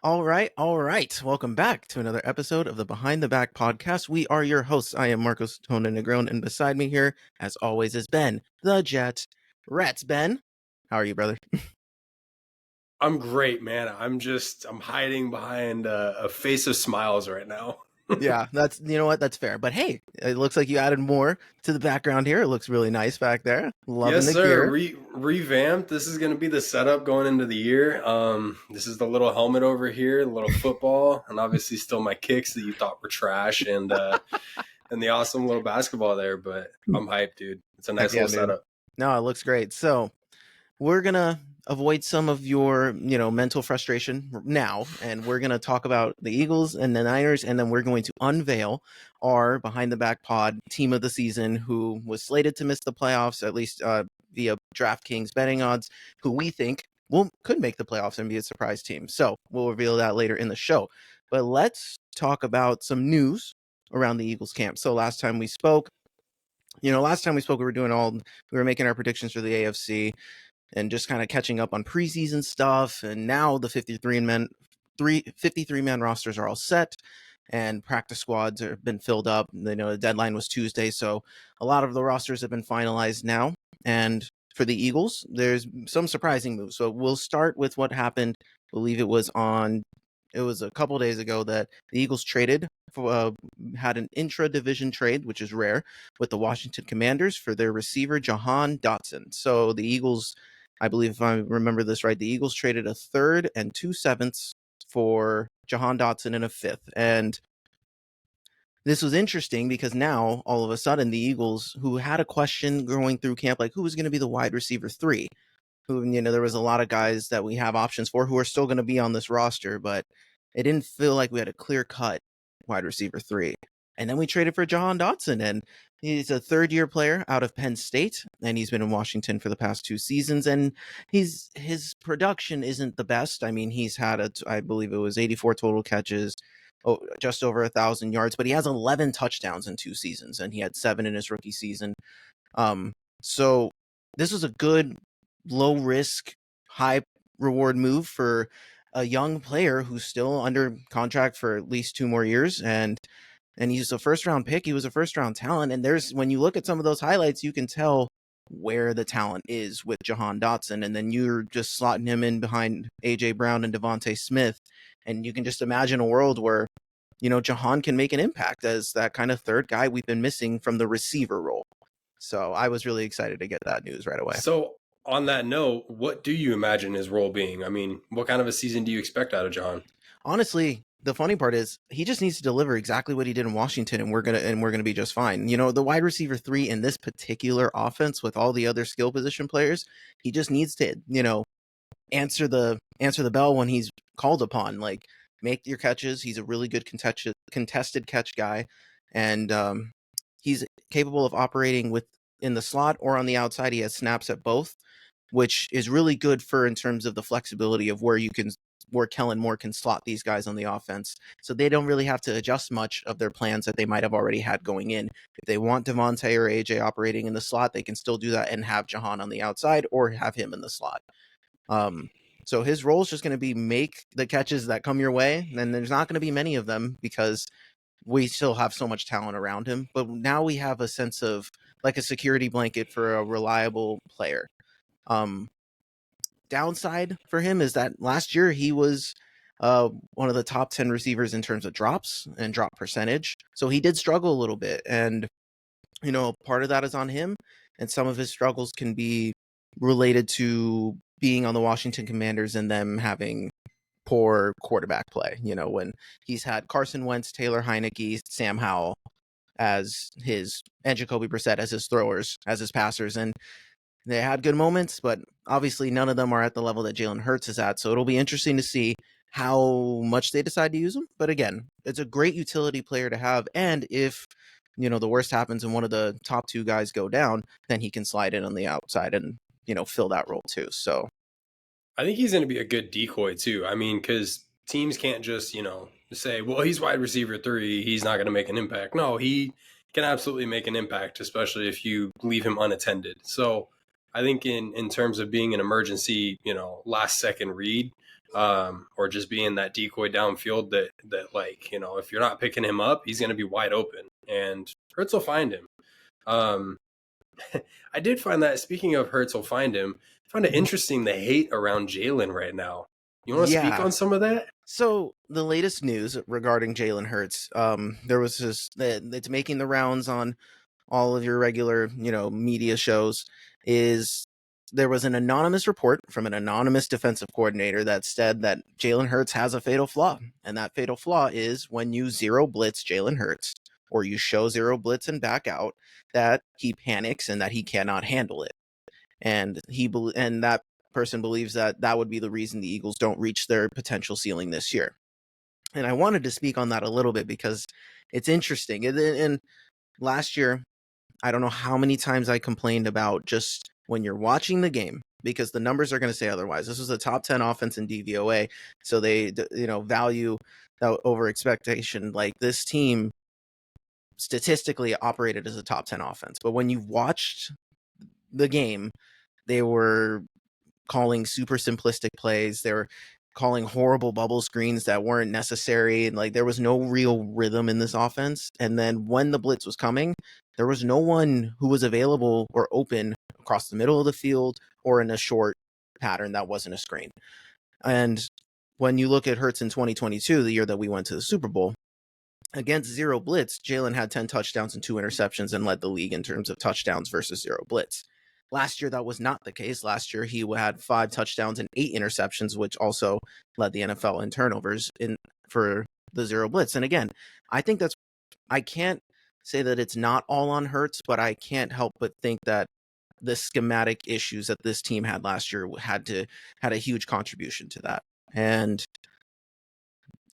All right, all right. Welcome back to another episode of the Behind the Back podcast. We are your hosts. I am Marcos Tona Negron, and beside me here, as always, is Ben, the Jet Rats. Ben, how are you, brother? I'm great, man. I'm hiding behind a face of smiles right now. Yeah, you know what? That's fair. But hey, it looks like you added more to the background here. It looks really nice back there. Loving Yes, the sir. gear. Revamped. This is going to be the setup going into the year. This is the little helmet over here, the little football, and obviously still my kicks that you thought were trash, and the awesome little basketball there. But I'm hyped, dude. It's a Heck nice yeah, little dude. setup. No, it looks great. So we're gonna avoid some of your mental frustration now, and we're gonna talk about the Eagles and the Niners, and then we're going to unveil our behind the back pod team of the season, who was slated to miss the playoffs, at least via DraftKings betting odds, who we think could make the playoffs and be a surprise team. So we'll reveal that later in the show. But let's talk about some news around the Eagles camp. So last time we spoke, we were making our predictions for the AFC and just kind of catching up on preseason stuff. And now the 53-man rosters are all set, and practice squads have been filled up. The deadline was Tuesday, so a lot of the rosters have been finalized now. And for the Eagles, there's some surprising moves. So we'll start with what happened. I believe it was a couple days ago that the Eagles had an intra-division trade, which is rare, with the Washington Commanders for their receiver Jahan Dotson. So the Eagles, I believe, if I remember this right, the Eagles traded a third and 2/7 for Jahan Dotson and a fifth. And this was interesting because now, all of a sudden, the Eagles, who had a question going through camp, like who was going to be the wide receiver three, who, there was a lot of guys that we have options for who are still going to be on this roster, but it didn't feel like we had a clear cut wide receiver three. And then we traded for Jahan Dotson, and he's a third-year player out of Penn State, and he's been in Washington for the past 2 seasons, and his production isn't the best. I mean, he's had I believe it was 84 total catches, just over 1,000 yards, but he has 11 touchdowns in 2 seasons, and he had 7 in his rookie season. So this was a good low risk, high reward move for a young player who's still under contract for at least 2 more years, and he's a first round pick. He was a first round talent, and when you look at some of those highlights, you can tell where the talent is with Jahan Dotson, and then you're just slotting him in behind AJ Brown and Devontae Smith, and you can just imagine a world where Jahan can make an impact as that kind of third guy we've been missing from the receiver role. So I was really excited to get that news right away. So on that note, what do you imagine his role being? I mean, what kind of a season do you expect out of Jahan? Honestly, the funny part is he just needs to deliver exactly what he did in Washington, and we're gonna be just fine. The wide receiver three in this particular offense with all the other skill position players, he just needs to answer the bell when he's called upon. Like, make your catches. He's a really good contested catch guy, and he's capable of operating in the slot or on the outside. He has snaps at both, which is really good in terms of the flexibility of where Kellen Moore can slot these guys on the offense. So they don't really have to adjust much of their plans that they might have already had going in. If they want Devontae or AJ operating in the slot, they can still do that and have Jahan on the outside or have him in the slot. So his role is just going to be make the catches that come your way, and there's not going to be many of them because we still have so much talent around him. But now we have a sense of like a security blanket for a reliable player. Downside for him is that last year he was one of the top 10 receivers in terms of drops and drop percentage. So he did struggle a little bit. And, part of that is on him. And some of his struggles can be related to being on the Washington Commanders and them having poor quarterback play. When he's had Carson Wentz, Taylor Heineke, Sam Howell as and Jacoby Brissett as his throwers, as his passers. And they had good moments, but obviously none of them are at the level that Jalen Hurts is at. So it'll be interesting to see how much they decide to use him. But again, it's a great utility player to have. And if, the worst happens and one of the top 2 guys go down, then he can slide in on the outside and, fill that role too. So I think he's going to be a good decoy too. I mean, because teams can't just, say, well, he's wide receiver 3. He's not going to make an impact. No, he can absolutely make an impact, especially if you leave him unattended. So I think in terms of being an emergency, last second read, or just being that decoy downfield that like, if you're not picking him up, he's going to be wide open, and Hurts will find him. I did find that, speaking of Hurts will find him, I find it interesting the hate around Jalen right now. You want to speak on some of that? So the latest news regarding Jalen Hurts, there was it's making the rounds on all of your regular, media shows, is there was an anonymous report from an anonymous defensive coordinator that said that Jalen Hurts has a fatal flaw. And that fatal flaw is when you zero blitz Jalen Hurts, or you show zero blitz and back out, that he panics and that he cannot handle it. And that person believes that that would be the reason the Eagles don't reach their potential ceiling this year. And I wanted to speak on that a little bit because it's interesting. And last year, I don't know how many times I complained about just when you're watching the game, because the numbers are going to say otherwise. This was a top 10 offense in DVOA, so they value that over expectation. Like, this team statistically operated as a top 10 offense, but when you've watched the game, they were calling super simplistic plays. They were calling horrible bubble screens that weren't necessary. And like, there was no real rhythm in this offense. And then when the blitz was coming, there was no one who was available or open across the middle of the field or in a short pattern that wasn't a screen. And when you look at Hurts in 2022, the year that we went to the Super Bowl, against zero blitz, Jalen had 10 touchdowns and 2 interceptions and led the league in terms of touchdowns versus zero blitz. Last year, that was not the case. Last year, he had 5 touchdowns and 8 interceptions, which also led the NFL in turnovers for the zero blitz. And again, I think I can't say that it's not all on Hurts, but I can't help but think that the schematic issues that this team had last year had a huge contribution to that. And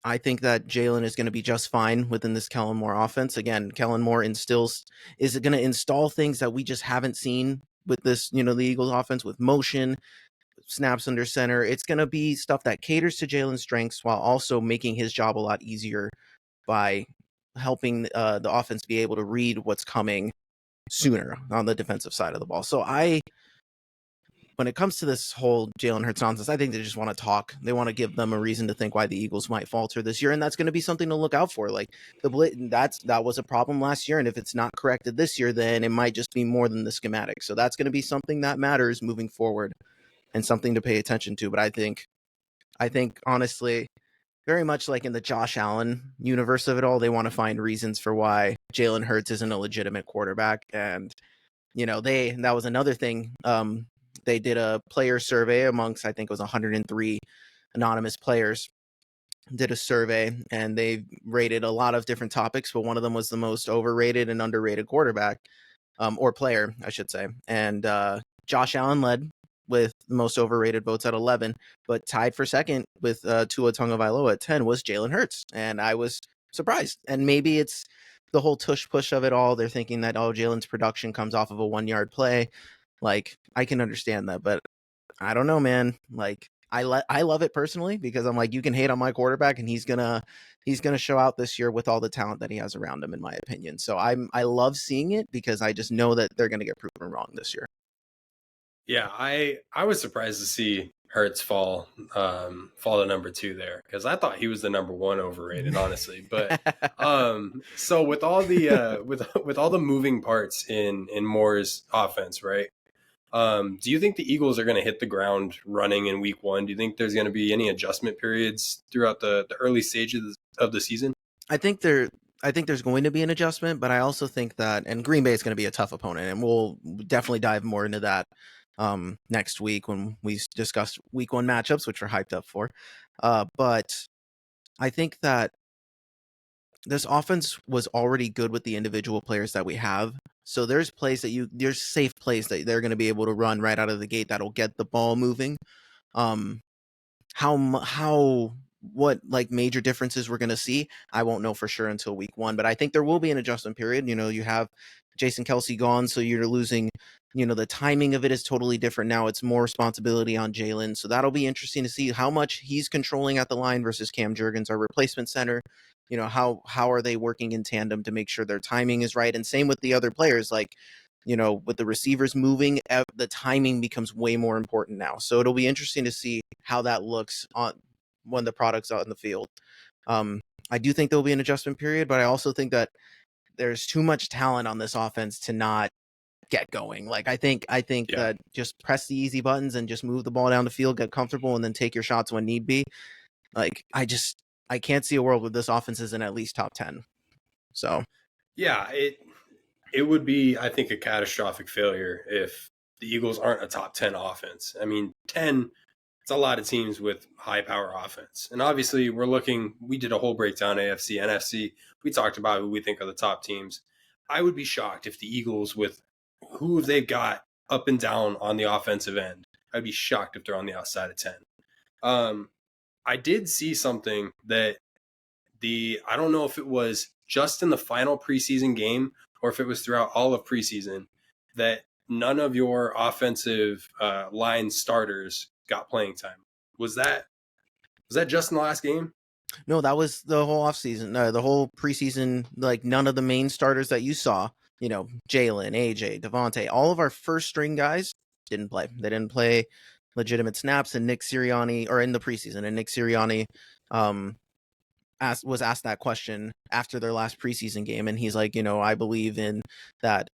I think that Jalen is going to be just fine within this Kellen Moore offense. Again, Kellen Moore is going to install things that we just haven't seen with this, the Eagles offense, with motion, snaps under center. It's going to be stuff that caters to Jalen's strengths while also making his job a lot easier by helping the offense be able to read what's coming sooner on the defensive side of the ball. So when it comes to this whole Jalen Hurts nonsense, I think they just want to talk. They want to give them a reason to think why the Eagles might falter this year, and that's going to be something to look out for. Like, the blitz, that was a problem last year, and if it's not corrected this year, then it might just be more than the schematic. So that's going to be something that matters moving forward and something to pay attention to. But I think honestly, very much like in the Josh Allen universe of it all, they want to find reasons for why Jalen Hurts isn't a legitimate quarterback. And that was another thing. They did a player survey amongst, I think it was 103 anonymous players, did a survey, and they rated a lot of different topics, but one of them was the most overrated and underrated quarterback, or player, I should say. And Josh Allen led with the most overrated votes at 11, but tied for second with Tua Tagovailoa at 10 was Jalen Hurts. And I was surprised. And maybe it's the whole tush push of it all. They're thinking that, Jalen's production comes off of a 1-yard play. Like, I can understand that, but I don't know, man. Like, I love it personally because I'm like, you can hate on my quarterback and he's gonna show out this year with all the talent that he has around him, in my opinion. So I love seeing it because I just know that they're gonna get proven wrong this year. Yeah, I was surprised to see Hurts fall to number 2 there, because I thought he was the number 1 overrated, honestly. But so with all the with all the moving parts in Moore's offense, right? Do you think the Eagles are going to hit the ground running in week 1? Do you think there's going to be any adjustment periods throughout the early stages of the season? I think there's going to be an adjustment, but I also think that, and Green Bay is going to be a tough opponent, and we'll definitely dive more into that next week when we discuss week 1 matchups, which we're hyped up for. But I think that this offense was already good with the individual players that we have. So there's safe plays that they're going to be able to run right out of the gate that'll get the ball moving. What like major differences we're going to see, I won't know for sure until week 1, but I think there will be an adjustment period. You have Jason Kelce gone, so you're losing, the timing of it is totally different now. It's more responsibility on Jalen. So that'll be interesting to see how much he's controlling at the line versus Cam Jurgens, our replacement center. How are they working in tandem to make sure their timing is right? And same with the other players, like, with the receivers moving, the timing becomes way more important now. So it'll be interesting to see how that looks when the product's out in the field. I do think there'll be an adjustment period, but I also think that there's too much talent on this offense to not get going. Like I think Yeah. that just press the easy buttons and just move the ball down the field, get comfortable, and then take your shots when need be. Like I can't see a world where this offense isn't at least top 10. So Yeah, it would be, I think, a catastrophic failure if the Eagles aren't a top 10 offense. I mean, 10, it's a lot of teams with high power offense. And obviously, we did a whole breakdown AFC, NFC. We talked about who we think are the top teams. I would be shocked if the Eagles, with who they've got up and down on the offensive end, I'd be shocked if they're on the outside of 10. I did see something that I don't know if it was just in the final preseason game or if it was throughout all of preseason, that none of your offensive line starters got playing time. Was that just in the last game? no, that was the whole offseason, the whole preseason. Like none of the main starters that you saw, Jalen, AJ, Devontae, all of our first string guys didn't play. They didn't play legitimate snaps, and Nick Sirianni, or in the preseason, and Nick Sirianni was asked that question after their last preseason game, and he's like, I believe in that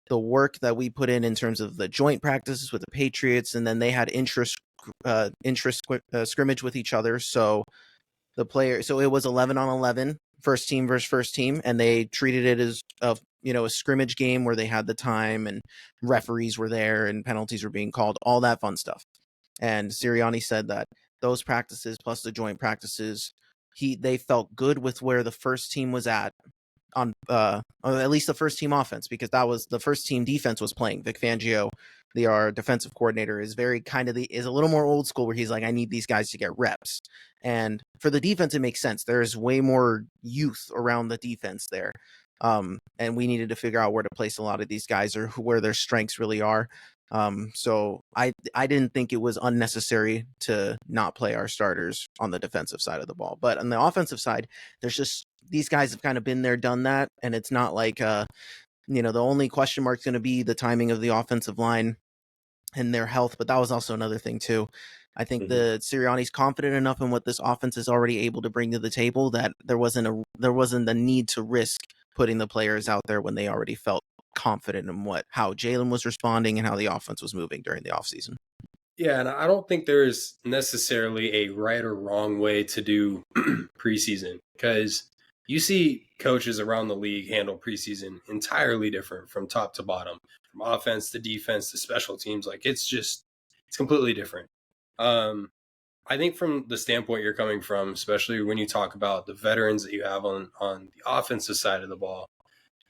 the work that we put in terms of the joint practices with the Patriots, and then they had scrimmage with each other. So it was 11 on 11, first team versus first team, and they treated it as a scrimmage game where they had the time and referees were there and penalties were being called, all that fun stuff. And Sirianni said that those practices plus the joint practices, they felt good with where the first team was at on or at least the first team offense, because that was the first team defense was playing. Vic Fangio, our defensive coordinator, is very is a little more old school, where he's like, I need these guys to get reps. And for the defense, it makes sense. There's way more youth around the defense there. And we needed to figure out where to place a lot of these guys, or where their strengths really are. So I didn't think it was unnecessary to not play our starters on the defensive side of the ball. But on the offensive side, there's just, these guys have kind of been there, done that. And it's not like, the only question mark is going to be the timing of the offensive line and their health. But that was also another thing too. I think the Sirianni's confident enough in what this offense is already able to bring to the table that there wasn't the need to risk putting the players out there when they already felt confident in how Jalen was responding and how the offense was moving during the offseason. Yeah, and I don't think there's necessarily a right or wrong way to do preseason, because you see coaches around the league handle preseason entirely different from top to bottom, from offense to defense to special teams. Like it's completely different. I think from the standpoint you're coming from, especially when you talk about the veterans that you have on the offensive side of the ball,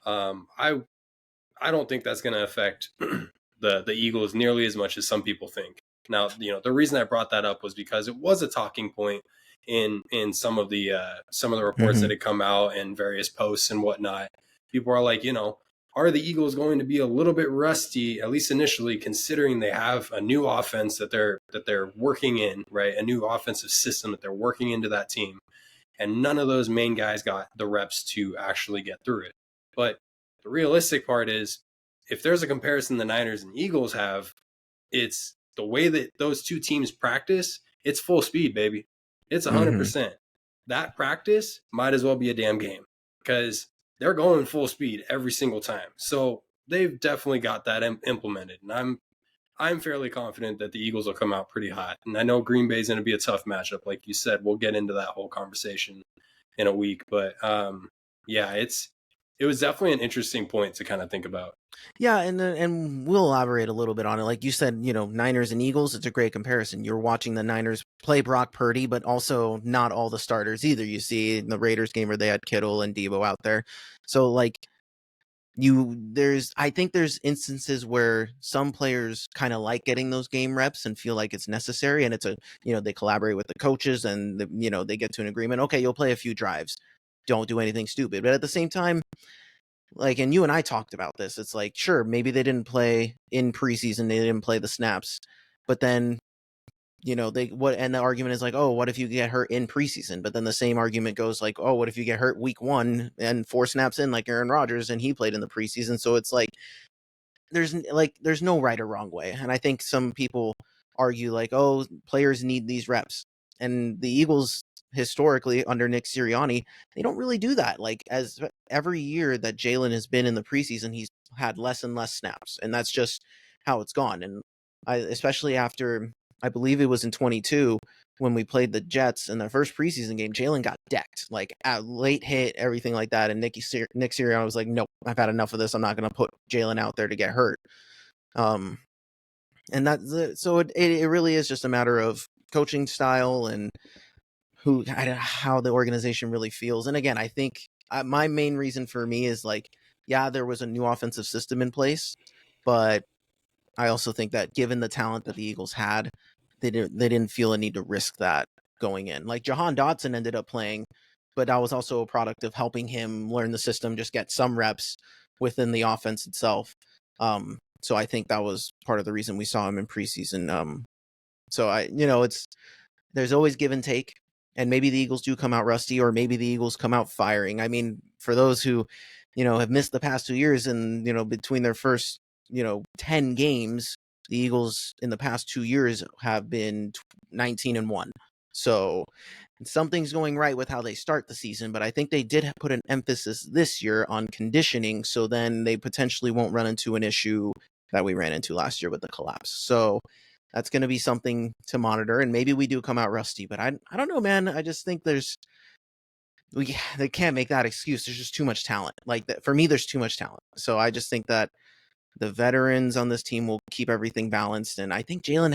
I don't think that's going to affect the Eagles nearly as much as some people think. Now, the reason I brought that up was because it was a talking point in some of the reports that had come out and various posts and whatnot. People are like, are the Eagles going to be a little bit rusty, at least initially, considering they have a new offense that they're working in, right? A new offensive system that they're working into that team, and none of those main guys got the reps to actually get through it. But the realistic part is, if there's a comparison the Niners and Eagles have, it's the way that those two teams practice. It's full speed, baby. It's 100%. That practice might as well be a damn game, because they're going full speed every single time. So they've definitely got that implemented. And I'm fairly confident that the Eagles will come out pretty hot. And I know Green Bay is going to be a tough matchup. Like you said, we'll get into that whole conversation in a week. But yeah, it was definitely an interesting point to kind of think about. Yeah, and we'll elaborate a little bit on it. Like you said, Niners and Eagles, it's a great comparison. You're watching the Niners play Brock Purdy, but also not all the starters either. You see in the Raiders game where they had Kittle and Debo out there. So like I think there's instances where some players kind of like getting those game reps and feel like it's necessary, and it's they collaborate with the coaches and they get to an agreement. Okay, you'll play a few drives. Don't do anything stupid. But at the same time, like, and you and I talked about this, it's like, sure, maybe they didn't play in preseason, they didn't play the snaps, but then and the argument is like, oh, what if you get hurt in preseason? But then the same argument goes like, oh, what if you get hurt week 1 and 4 snaps in, like Aaron Rodgers, and he played in the preseason? So it's like there's no right or wrong way. And I think some people argue like, oh, players need these reps. And the Eagles historically under Nick Sirianni, they don't really do that. Like as every year that Jalen has been in the preseason, he's had less and less snaps, and that's just how it's gone. And especially after, I believe it was in 22 when we played the Jets in the first preseason game, Jalen got decked, like at late hit, everything like that. And Nick Sirianni was like, nope, I've had enough of this. I'm not going to put Jalen out there to get hurt. And that's so it really is just a matter of coaching style and how the organization really feels. And again, I think my main reason for me is like, yeah, there was a new offensive system in place, but I also think that given the talent that the Eagles had, they didn't feel a need to risk that going in. Like Jahan Dotson ended up playing, but that was also a product of helping him learn the system, just get some reps within the offense itself. So I think that was part of the reason we saw him in preseason. So there's always give and take, and maybe the Eagles do come out rusty, or maybe the Eagles come out firing. I mean, for those who, have missed the past 2 years, and between their first 10 games, the Eagles in the past 2 years have been 19-1. So something's going right with how they start the season, but I think they did put an emphasis this year on conditioning, so then they potentially won't run into an issue that we ran into last year with the collapse. So that's going to be something to monitor, and maybe we do come out rusty, but I don't know, man. I just think they can't make that excuse. There's just too much talent. Like that, for me, there's too much talent. So I just think that the veterans on this team will keep everything balanced, and I think Jalen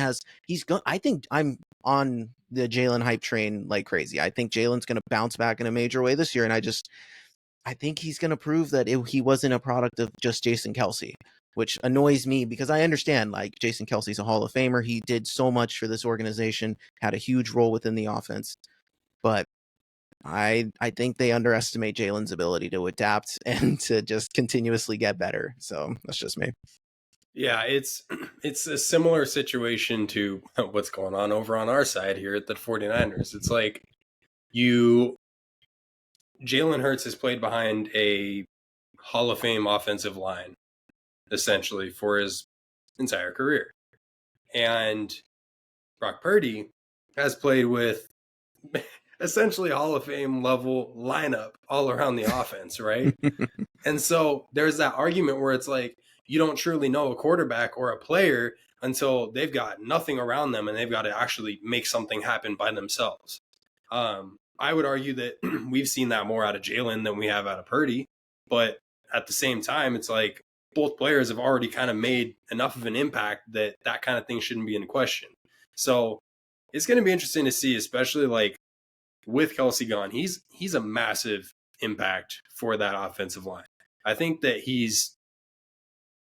I think I'm on the Jalen hype train like crazy. I think Jalen's going to bounce back in a major way this year, and I think he's going to prove that he wasn't a product of just Jason Kelce, which annoys me because I understand, like, Jason Kelce's a Hall of Famer. He did so much for this organization, had a huge role within the offense, but I think they underestimate Jalen's ability to adapt and to just continuously get better. So that's just me. Yeah, it's a similar situation to what's going on over on our side here at the 49ers. It's like Jalen Hurts has played behind a Hall of Fame offensive line, essentially, for his entire career. And Brock Purdy has played with essentially Hall of Fame level lineup all around the offense, right? And so there's that argument where it's like, you don't truly know a quarterback or a player until they've got nothing around them and they've got to actually make something happen by themselves. I would argue that we've seen that more out of Jalen than we have out of Purdy. But at the same time, it's like both players have already kind of made enough of an impact that kind of thing shouldn't be in question. So it's going to be interesting to see, especially like with Kelce gone. He's a massive impact for that offensive line. I think that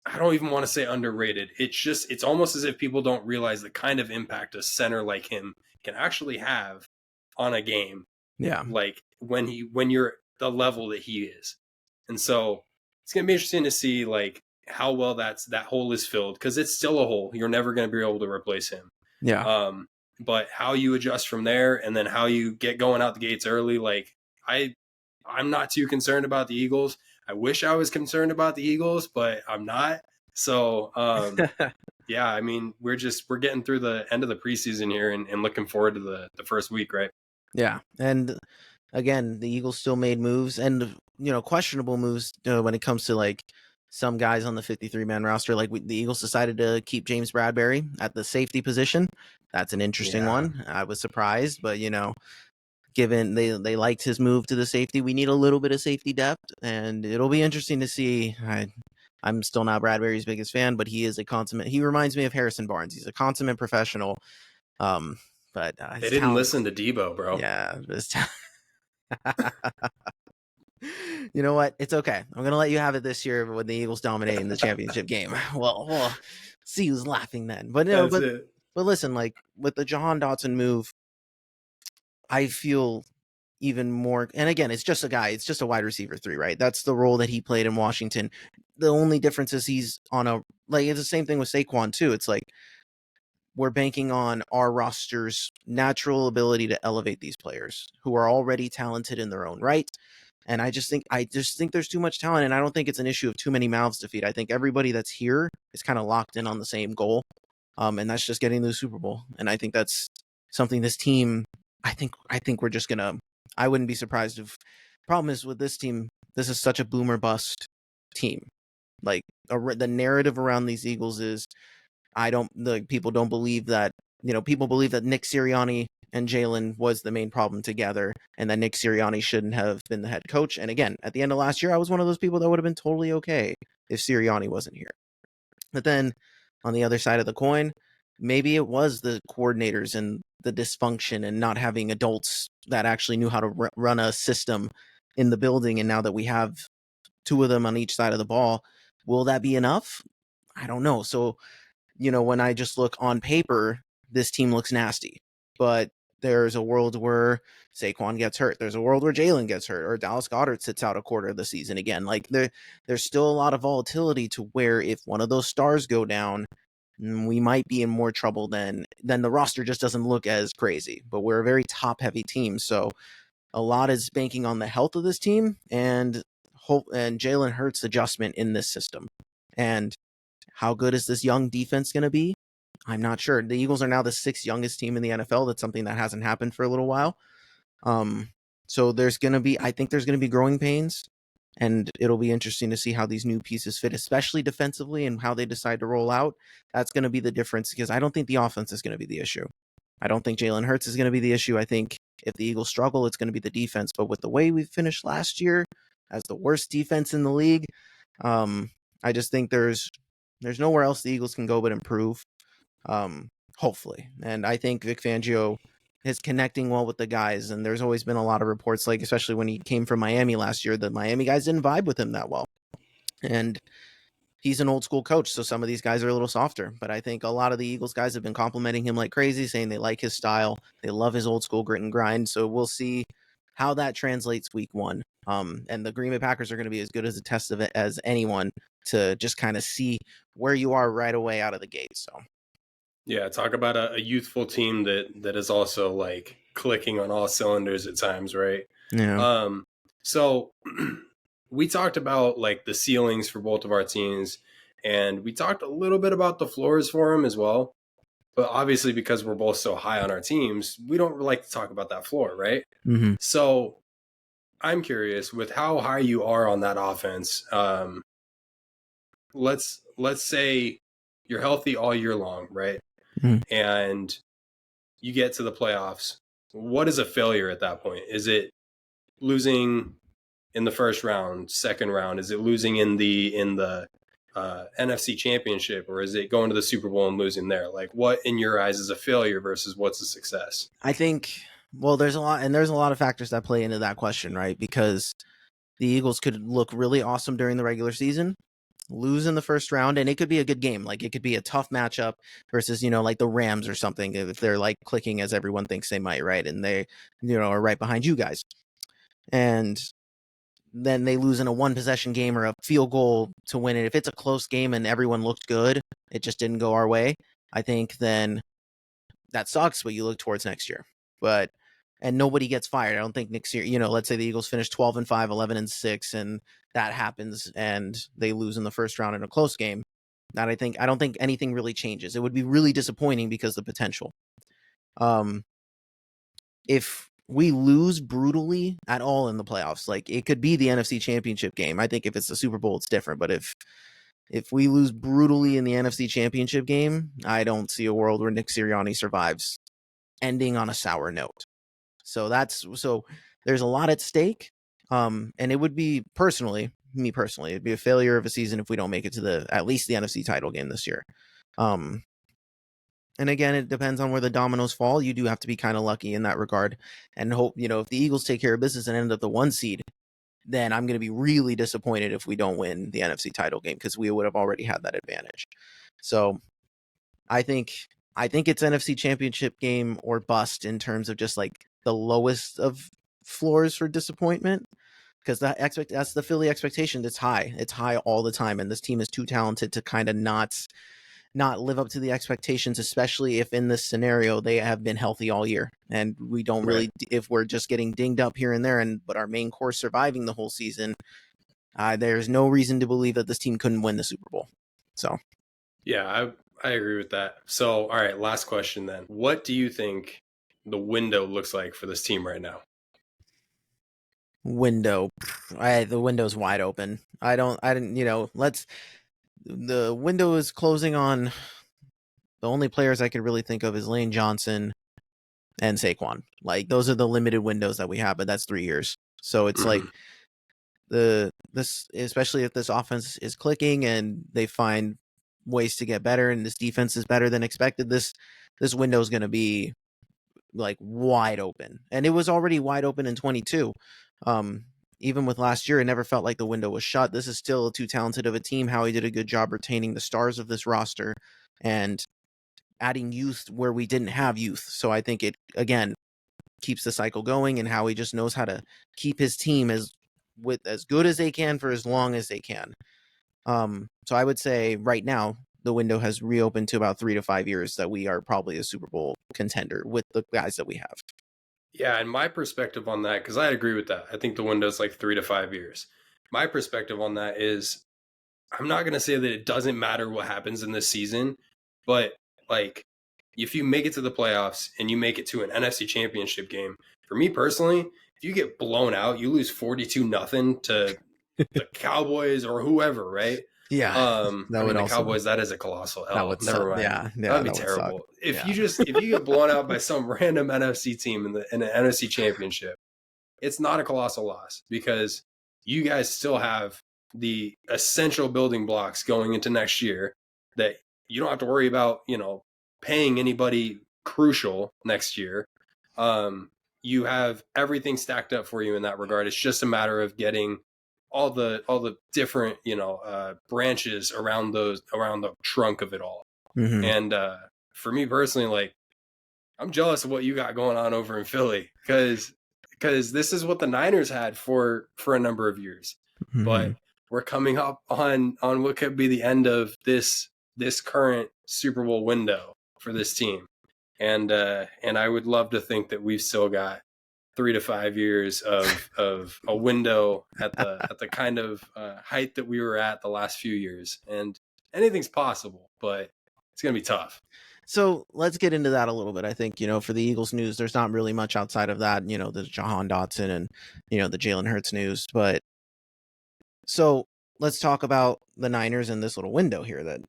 I don't even want to say underrated. It's almost as if people don't realize the kind of impact a center like him can actually have on a game. Yeah. Like when you're the level that he is. And so it's going to be interesting to see like how well that hole is filled, because it's still a hole. You're never going to be able to replace him. Yeah. But how you adjust from there and then how you get going out the gates early, like I'm not too concerned about the Eagles. I wish I was concerned about the Eagles, but I'm not. So, yeah, I mean, we're getting through the end of the preseason here and looking forward to the first week, right? Yeah. And again, the Eagles still made moves, and, questionable moves when it comes to like some guys on the 53-man roster. Like the Eagles decided to keep James Bradbury at the safety position. That's an interesting one. I was surprised, but given they liked his move to the safety, we need a little bit of safety depth, and it'll be interesting to see. I'm still not Bradbury's biggest fan, but he reminds me of Harrison Barnes. He's a consummate professional. But they didn't listen to Debo, bro. Yeah. You know what? It's okay. I'm going to let you have it this year when the Eagles dominate in the championship game. Well, we'll see who's laughing then. But but listen, like with the Jahan Dotson move, I feel even more. And again, it's just a guy. It's just a wide receiver 3, right? That's the role that he played in Washington. The only difference is he's on it's the same thing with Saquon too. It's like we're banking on our roster's natural ability to elevate these players who are already talented in their own right. And I just think there's too much talent, and I don't think it's an issue of too many mouths to feed. I think everybody that's here is kind of locked in on the same goal, and that's just getting to the Super Bowl. And I think that's something this team I think we're just gonna. I wouldn't be surprised if. Problem is with this team, this is such a boomer bust team. Like the narrative around these Eagles is, people don't believe that. People believe that Nick Sirianni and Jalen was the main problem together, and that Nick Sirianni shouldn't have been the head coach. And again, at the end of last year, I was one of those people that would have been totally okay if Sirianni wasn't here. But then on the other side of the coin, maybe it was the coordinators and the dysfunction and not having adults that actually knew how to run a system in the building. And now that we have two of them on each side of the ball, will that be enough? I don't know. So, when I just look on paper, this team looks nasty. But there's a world where Saquon gets hurt. There's a world where Jalen gets hurt, or Dallas Goedert sits out a quarter of the season again. Like there's still a lot of volatility to where if one of those stars go down, we might be in more trouble than the roster just doesn't look as crazy. But we're a very top heavy team, so a lot is banking on the health of this team and Jalen Hurts' adjustment in this system. And how good is this young defense going to be? I'm not sure. The Eagles are now the 6th youngest team in the NFL. That's something that hasn't happened for a little while. So I think there's going to be growing pains, and it'll be interesting to see how these new pieces fit, especially defensively, and how they decide to roll out. That's going to be the difference, because I don't think the offense is going to be the issue. I don't think Jalen Hurts is going to be the issue. I think if the Eagles struggle, it's going to be the defense. But with the way we finished last year as the worst defense in the league, I just think there's nowhere else the Eagles can go but improve, hopefully. And I think Vic Fangio is connecting well with the guys. And there's always been a lot of reports, like especially when he came from Miami last year, the Miami guys didn't vibe with him that well. And he's an old school coach, so some of these guys are a little softer. But I think a lot of the Eagles guys have been complimenting him like crazy, saying they like his style. They love his old school grit and grind. So we'll see how that translates week 1. And the Green Bay Packers are going to be as good as a test of it as anyone to just kind of see where you are right away out of the gate. So, yeah, talk about a youthful team that is also like clicking on all cylinders at times, right? yeah. So we talked about like the ceilings for both of our teams, and we talked a little bit about the floors for them as well. But obviously, because we're both so high on our teams, we don't like to talk about that floor, right? Mm-hmm. So I'm curious, with how high you are on that offense, let's say you're healthy all year long, right? Mm-hmm. And you get to the playoffs. What is a failure at that point? Is it losing in the first round, second round? Is it losing in the NFC Championship, or is it going to the Super Bowl and losing there? Like, what in your eyes is a failure versus what's a success? I think, well, there's a lot of factors that play into that question, right? Because the Eagles could look really awesome during the regular season, lose in the first round, and it could be a good game. Like it could be a tough matchup versus, like the Rams or something, if they're like clicking as everyone thinks they might, right? And they, are right behind you guys. And then they lose in a one possession game or a field goal to win it. If it's a close game and everyone looked good, it just didn't go our way, I think then that sucks, but you look towards next year. And nobody gets fired. I don't think next year, let's say the Eagles finish 12-5, 11-6, and that happens and they lose in the first round in a close game. I don't think anything really changes. It would be really disappointing because the potential. If we lose brutally at all in the playoffs, like it could be the NFC Championship game. I think if it's the Super Bowl, it's different. But if we lose brutally in the NFC Championship game, I don't see a world where Nick Sirianni survives ending on a sour note. So there's a lot at stake. And it would be me personally, it'd be a failure of a season if we don't make it to at least the NFC title game this year. And again, it depends on where the dominoes fall. You do have to be kind of lucky in that regard and hope, if the Eagles take care of business and end up the 1 seed, then I'm going to be really disappointed if we don't win the NFC title game, because we would have already had that advantage. So I think it's NFC Championship game or bust in terms of just like the lowest of floors for disappointment, because that's the Philly expectation. It's high. It's high all the time, and this team is too talented to kind of not live up to the expectations, especially if in this scenario they have been healthy all year, and we don't really, if we're just getting dinged up here and there, but our main core surviving the whole season, there's no reason to believe that this team couldn't win the Super Bowl. So yeah, I agree with that. So all right, last question then. What do you think the window looks like for this team right now. Window. The window's wide open. The window is closing on the only players I could really think of is Lane Johnson and Saquon. Like, those are the limited windows that we have, but that's 3 years. So it's like especially if this offense is clicking and they find ways to get better and this defense is better than expected, this window is going to be like wide open. And it was already wide open in 22. Even with last year, it never felt like the window was shut. This is still too talented of a team. Howie did a good job retaining the stars of this roster and adding youth where we didn't have youth. So I think it, again, keeps the cycle going, and Howie just knows how to keep his team as good as they can for as long as they can. So I would say right now, the window has reopened to about 3 to 5 years that we are probably a Super Bowl contender with the guys that we have. Yeah, and my perspective on that, because I agree with that. I think the window's like 3 to 5 years. My perspective on that is, I'm not going to say that it doesn't matter what happens in this season, but like, if you make it to the playoffs and you make it to an NFC championship game, for me personally, if you get blown out, you lose 42-0 to the Cowboys or whoever, right? Yeah, the Cowboys, that is a colossal L. That would Never mind. Yeah, that'd be terrible. If you get blown out by some random NFC team in the NFC championship, it's not a colossal loss because you guys still have the essential building blocks going into next year that you don't have to worry about, paying anybody crucial next year. You have everything stacked up for you in that regard. It's just a matter of getting all the different branches around the trunk of it all. Mm-hmm. And for me personally, like, I'm jealous of what you got going on over in Philly because this is what the Niners had for a number of years. Mm-hmm. But we're coming up on what could be the end of this current Super Bowl window for this team. And I would love to think that we've still got 3 to 5 years of a window at the kind of height that we were at the last few years. And anything's possible, but it's going to be tough. So let's get into that a little bit. I think, for the Eagles news, there's not really much outside of that, the Jahan Dotson and, the Jalen Hurts news. But so let's talk about the Niners in this little window here that,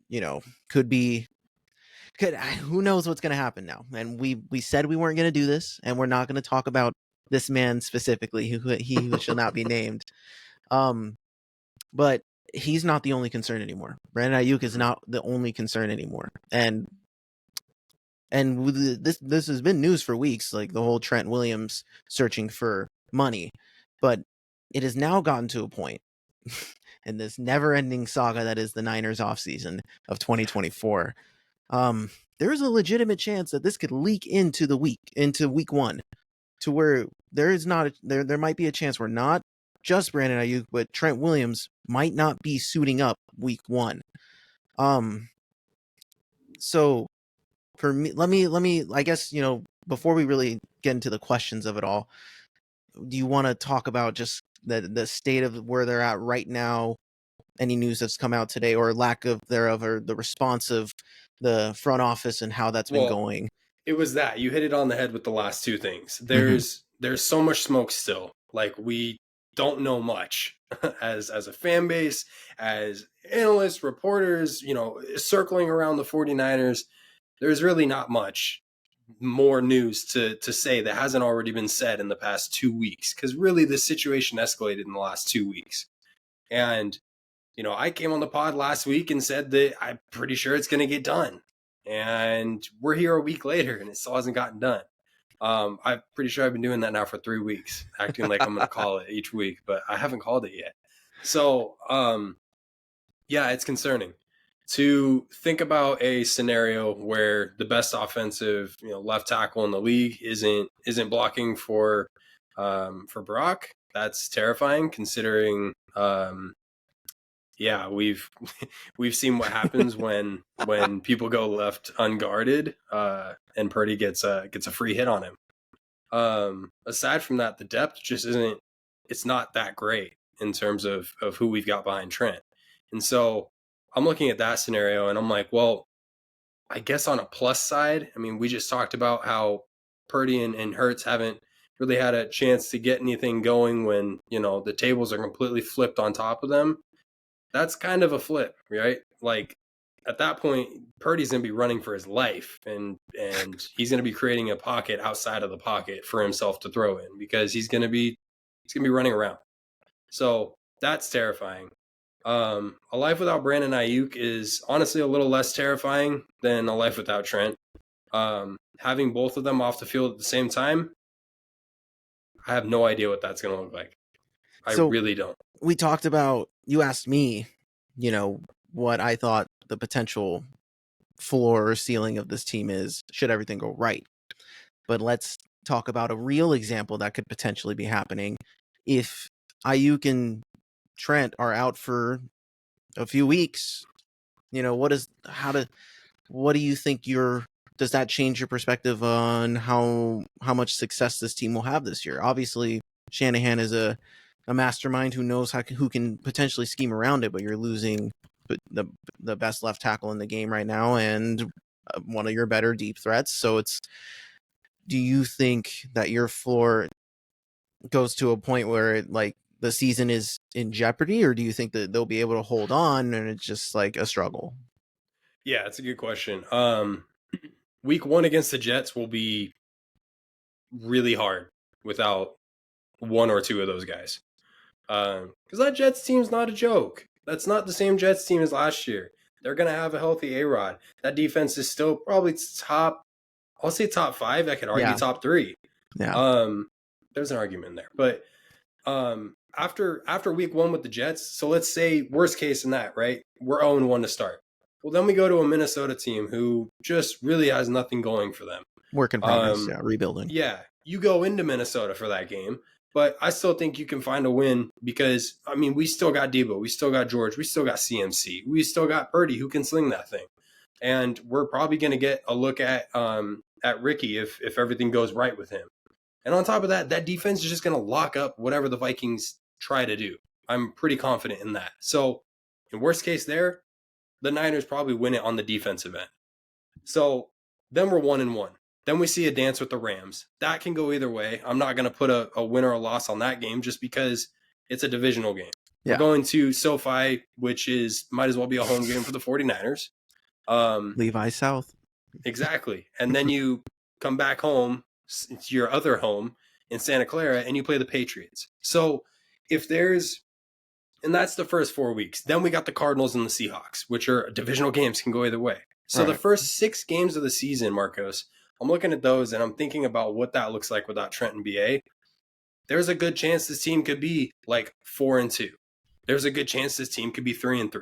who knows what's going to happen now. And we said we weren't going to do this, and we're not going to talk about this man specifically, who shall not be named. But he's not the only concern anymore. Brandon Aiyuk is not the only concern anymore. And this has been news for weeks, like the whole Trent Williams searching for money. But it has now gotten to a point in this never-ending saga that is the Niners offseason of 2024. There is a legitimate chance that this could leak into week one, to where there might be a chance where not just Brandon Aiyuk, but Trent Williams might not be suiting up week one. So for me, let me, I guess, before we really get into the questions of it all, do you want to talk about just the state of where they're at right now? Any news that's come out today or lack of thereof, or the response of the front office and how that's been going? It was that you hit it on the head with the last two things. There's so much smoke still. Like, we don't know much as a fan base, as analysts, reporters, circling around the 49ers. There's really not much more news to say that hasn't already been said in the past 2 weeks, because really the situation escalated in the last 2 weeks. And I came on the pod last week and said that I'm pretty sure it's going to get done. And we're here a week later and it still hasn't gotten done. I'm pretty sure I've been doing that now for 3 weeks, acting like I'm going to call it each week, but I haven't called it yet. So, yeah, it's concerning to think about a scenario where the best offensive, left tackle in the league isn't blocking for Brock. That's terrifying, considering, yeah, we've seen what happens when people go left unguarded, and Purdy gets a free hit on him. Aside from that, the depth just isn't. It's not that great in terms of who we've got behind Trent, and so I'm looking at that scenario and I'm like, well, I guess on a plus side, I mean, we just talked about how Purdy and Hurts haven't really had a chance to get anything going when, the tables are completely flipped on top of them. That's kind of a flip, right? Like at that point, Purdy's going to be running for his life, and he's going to be creating a pocket outside of the pocket for himself to throw in because he's going to be running around. So that's terrifying. A life without Brandon Aiyuk is honestly a little less terrifying than a life without Trent. Having both of them off the field at the same time, I have no idea what that's going to look like. I really don't. We talked about, you asked me, what I thought the potential floor or ceiling of this team is should everything go right. But let's talk about a real example that could potentially be happening. If Aiyuk and Trent are out for a few weeks, what do you think does that change your perspective on how much success this team will have this year? Obviously, Shanahan is a mastermind who knows who can potentially scheme around it, but you're losing the best left tackle in the game right now and one of your better deep threats. So do you think that your floor goes to a point where the season is in jeopardy, or do you think that they'll be able to hold on and it's just like a struggle? Yeah, that's a good question. Week 1 against the Jets will be really hard without one or two of those guys. Because that Jets team's not a joke. That's not the same Jets team as last year. They're going to have a healthy A-Rod. That defense is still probably I'll say top 5. I could argue top 3. Yeah. There's an argument there. But after week 1 with the Jets, so let's say worst case in that, right? We're 0-1 to start. Well, then we go to a Minnesota team who just really has nothing going for them. Work in progress, rebuilding. Yeah, you go into Minnesota for that game, but I still think you can find a win because, we still got Debo, we still got George, we still got CMC, we still got Purdy who can sling that thing. And we're probably going to get a look at Ricky if everything goes right with him. And on top of that, that defense is just going to lock up whatever the Vikings try to do. I'm pretty confident in that. So in worst case there, the Niners probably win it on the defensive end. So then we're 1-1. Then we see a dance with the Rams. That can go either way. I'm not going to put a win or a loss on that game just because it's a divisional game. Yeah. We're going to SoFi, which might as well be a home game for the 49ers. Levi South. Exactly. And then you come back home to your other home in Santa Clara and you play the Patriots. So and that's the first 4 weeks. Then we got the Cardinals and the Seahawks, which are divisional games, can go either way. So The first 6 games of the season, Marcos, I'm looking at those and I'm thinking about what that looks like without Trent and BA. There's a good chance this team could be like 4-2. There's a good chance this team could be 3-3.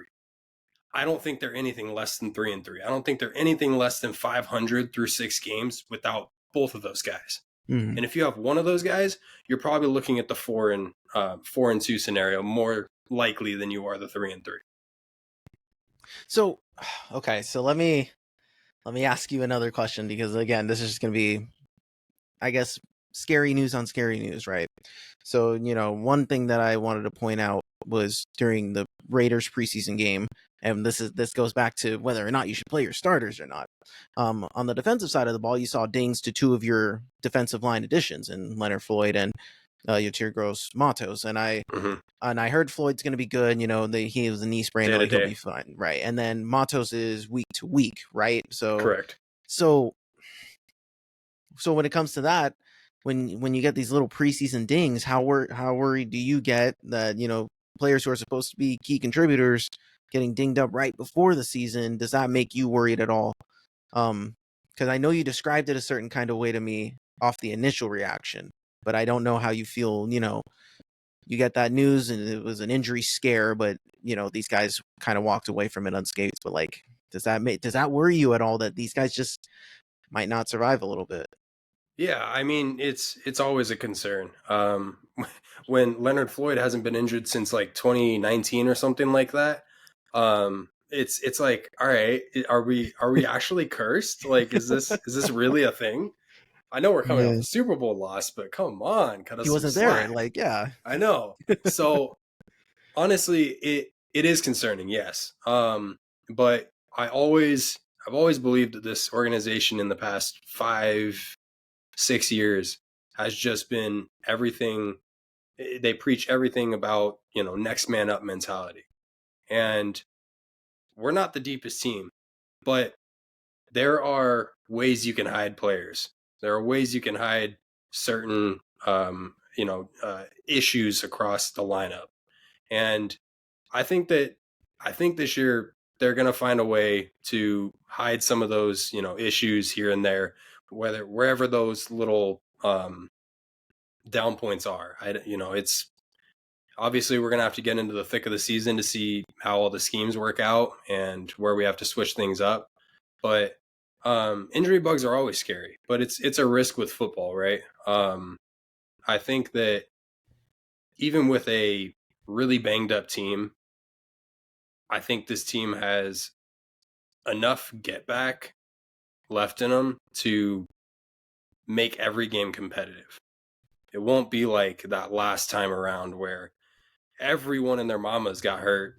I don't think they're anything less than 3-3. I don't think they're anything less than 500 through 6 games without both of those guys. Mm-hmm. And if you have one of those guys, you're probably looking at the 4-2 scenario more likely than you are the 3-3. So, okay, so let me ask you another question because again, this is just going to be, I guess, scary news on scary news, right? So, one thing that I wanted to point out was during the Raiders preseason game, and this goes back to whether or not you should play your starters or not. On the defensive side of the ball, you saw dings to 2 of your defensive line additions in Leonard Floyd and Yatir Gross-Matos, and I heard Floyd's going to be good. He was a knee sprain, he'll be fine, right? And then Matos is week to week, right? So correct. So when it comes to that, when you get these little preseason dings, how worried do you get that players who are supposed to be key contributors getting dinged up right before the season? Does that make you worried at all? Because I know you described it a certain kind of way to me off the initial reaction, but I don't know how you feel. You get that news and it was an injury scare, but these guys kind of walked away from it unscathed. But does that worry you at all that these guys just might not survive a little bit? Yeah, it's always a concern. When Leonard Floyd hasn't been injured since 2019 or something like that, it's like, all right, are we actually cursed? Is this really a thing? I know we're coming off a Super Bowl loss, but come on, cut us he wasn't there. Yeah, I know. So honestly, it is concerning, yes. But I've always believed that this organization in the past 5, 6 years has just been everything. They preach everything about, next man up mentality. And we're not the deepest team, but there are ways you can hide players. There are ways you can hide certain, issues across the lineup. And I think this year they're going to find a way to hide some of those, issues here and there, wherever those little down points are. It's obviously we're going to have to get into the thick of the season to see how all the schemes work out and where we have to switch things up. But injury bugs are always scary, but it's a risk with football, right? I think that even with a really banged up team, I think this team has enough get back left in them to make every game competitive. It won't be like that last time around where everyone and their mamas got hurt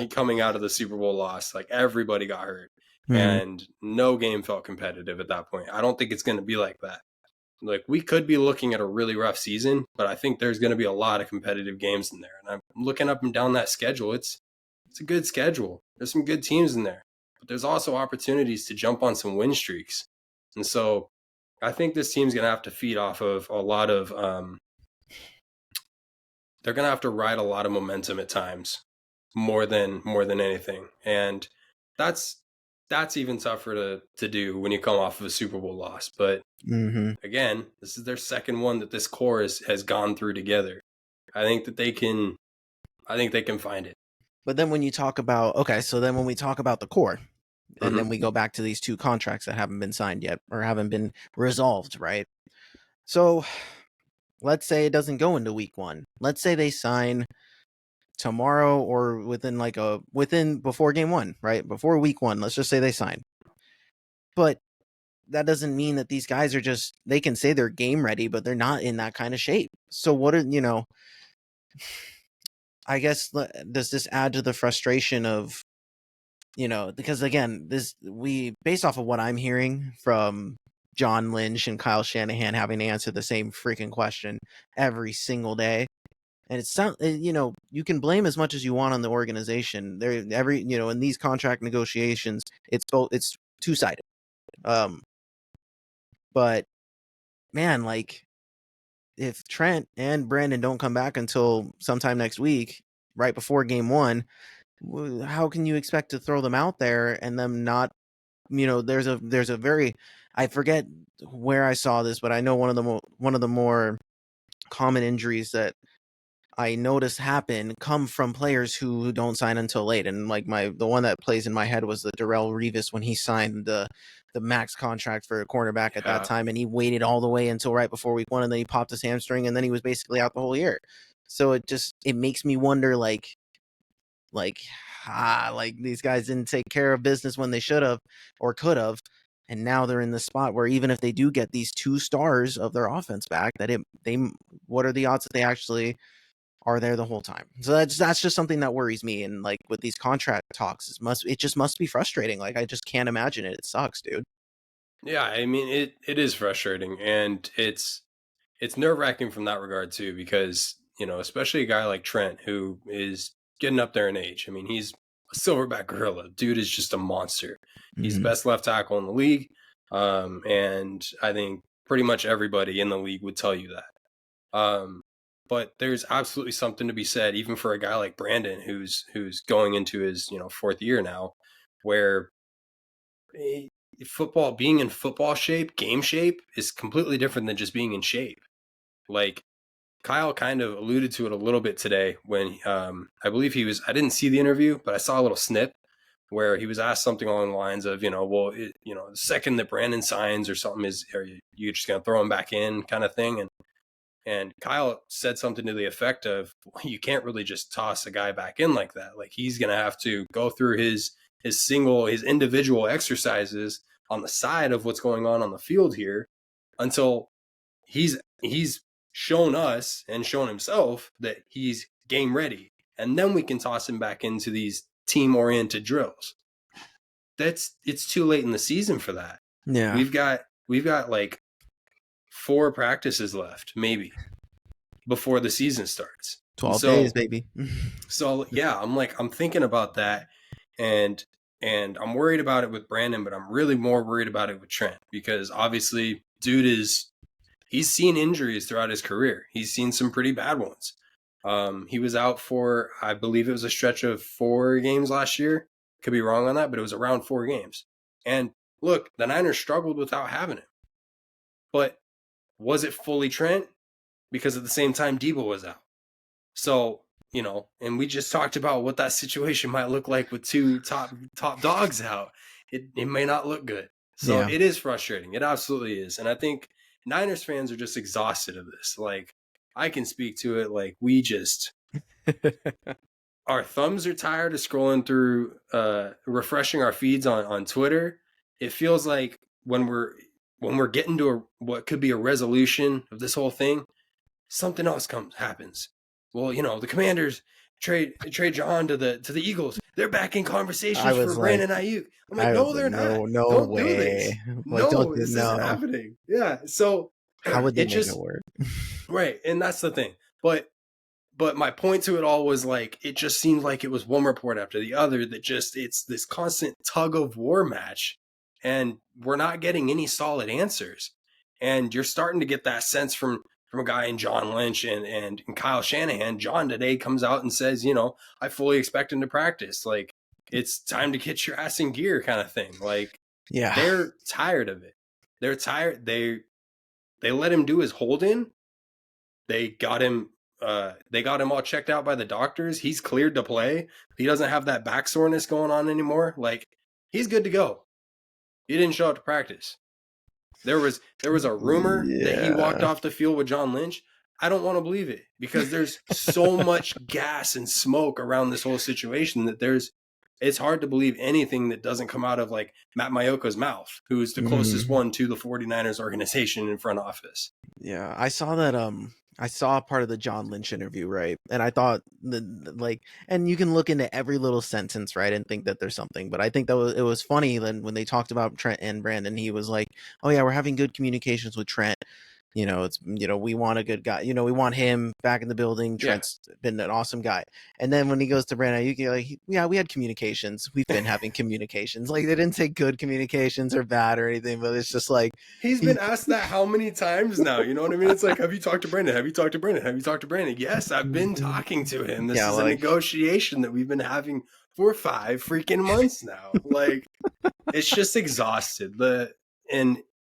coming out of the Super Bowl loss. Like everybody got hurt and no game felt competitive at that point. I don't think it's going to be like that. Like we could be looking at a really rough season, but I think there's going to be a lot of competitive games in there. And I'm looking up and down that schedule. It's a good schedule. There's some good teams in there, but there's also opportunities to jump on some win streaks. And so I think this team's going to have to feed off of a lot of, they're going to have to ride a lot of momentum at times more than anything. And that's even tougher to do when you come off of a Super Bowl loss. But again, this is their second one that this core has gone through together. I think they can find it. But then when you talk about, when we talk about the core, and then we go back to these 2 contracts that haven't been signed yet or haven't been resolved, right? So let's say it doesn't go into week 1. Let's say they sign tomorrow or before game 1, right? Before week 1, let's just say they sign. But that doesn't mean that these guys are they can say they're game ready, but they're not in that kind of shape. So what are, I guess, does this add to the frustration of, because again, based off of what I'm hearing from John Lynch and Kyle Shanahan having to answer the same freaking question every single day. And you can blame as much as you want on the organization. In these contract negotiations, it's 2-sided. But man, like if Trent and Brandon don't come back until sometime next week, right before game 1, how can you expect to throw them out there and them not, there's a very, I forget where I saw this, but I know one of the more common injuries that I noticed come from players who don't sign until late. And like the one that plays in my head was the Darrelle Revis when he signed the max contract for a cornerback at that time. And he waited all the way until right before week 1, and then he popped his hamstring, and then he was basically out the whole year. So it makes me wonder, like these guys didn't take care of business when they should have or could have. And now they're in the spot where even if they do get these 2 stars of their offense back, what are the odds that they actually are there the whole time? So that's just something that worries me. And like with these contract talks, it just must be frustrating. Like I just can't imagine it. It sucks, dude. Yeah, I mean it is frustrating, and it's nerve-wracking from that regard too, because especially a guy like Trent who is getting up there in age. I mean, he's a silverback gorilla. Dude is just a monster. He's the best left tackle in the league, and I think pretty much everybody in the league would tell you that. But there's absolutely something to be said, even for a guy like Brandon, who's going into his 4th year now, where being in football shape, game shape, is completely different than just being in shape. Like Kyle kind of alluded to it a little bit today when I believe I didn't see the interview, but I saw a little snip where he was asked something along the lines of, the second that Brandon signs or something, are you just going to throw him back in kind of thing? And Kyle said something to the effect of, you can't really just toss a guy back in like that. Like he's going to have to go through his individual exercises on the side of what's going on the field here until he's shown us and shown himself that he's game ready. And then we can toss him back into these team-oriented drills. It's too late in the season for that. Yeah. We've got like 4 practices left, maybe, before the season starts. 12 days, baby. So yeah, I'm thinking about that, and I'm worried about it with Brandon, but I'm really more worried about it with Trent, because obviously he's seen injuries throughout his career. He's seen some pretty bad ones. He was out for, I believe it was a stretch of 4 games last year. Could be wrong on that, but it was around 4 games. And look, the Niners struggled without having him. But was it fully Trent? Because at the same time, Debo was out. So, and we just talked about what that situation might look like with 2 top dogs out. It may not look good. So It is frustrating. It absolutely is. And I think Niners fans are just exhausted of this. Like, I can speak to it. Like, we just our thumbs are tired of scrolling through, refreshing our feeds on Twitter. It feels like when we're getting to what could be a resolution of this whole thing, something else happens. Well, the Commanders trade Jahan to the Eagles. They're back in conversations for Brandon Aiyuk. I'm like, no, they're not. No Don't way. do this. No, this isn't happening. Yeah. So how would they make it work? Right, and that's the thing. But my point to it all was, like, it just seemed like it was one report after the other that just, it's this constant tug of war match, and we're not getting any solid answers. And you're starting to get that sense from a guy in John Lynch and Kyle Shanahan. John today comes out and says, I fully expect him to practice. Like, it's time to get your ass in gear kind of thing. Like, yeah, they're tired of it. They're tired. They let him do his hold-in. They got him all checked out by the doctors. He's cleared to play. He doesn't have that back soreness going on anymore. Like, he's good to go. He didn't show up to practice. There was a rumor that he walked off the field with John Lynch. I don't want to believe it, because there's so much gas and smoke around this whole situation that it's hard to believe anything that doesn't come out of, like, Matt Mayoka's mouth, who's the closest one to the 49ers organization in front office. Yeah, I saw that. I saw part of the John Lynch interview, right? And I thought and you can look into every little sentence, right, and think that there's something. But I think it was funny then when they talked about Trent and Brandon. He was like, "Oh yeah, we're having good communications with Trent. It's we want a good guy. We want him back in the building. Trent's been an awesome guy." And then when he goes to Brandon, you like, yeah, we had communications. We've been having communications. Like, they didn't say good communications or bad or anything, but it's just like he's been asked that how many times now? You know what I mean? It's like, have you talked to Brandon? Have you talked to Brandon? Have you talked to Brandon? Yes, I've been talking to him. This is a negotiation that we've been having for 5 freaking months now. Like, it's just exhausted.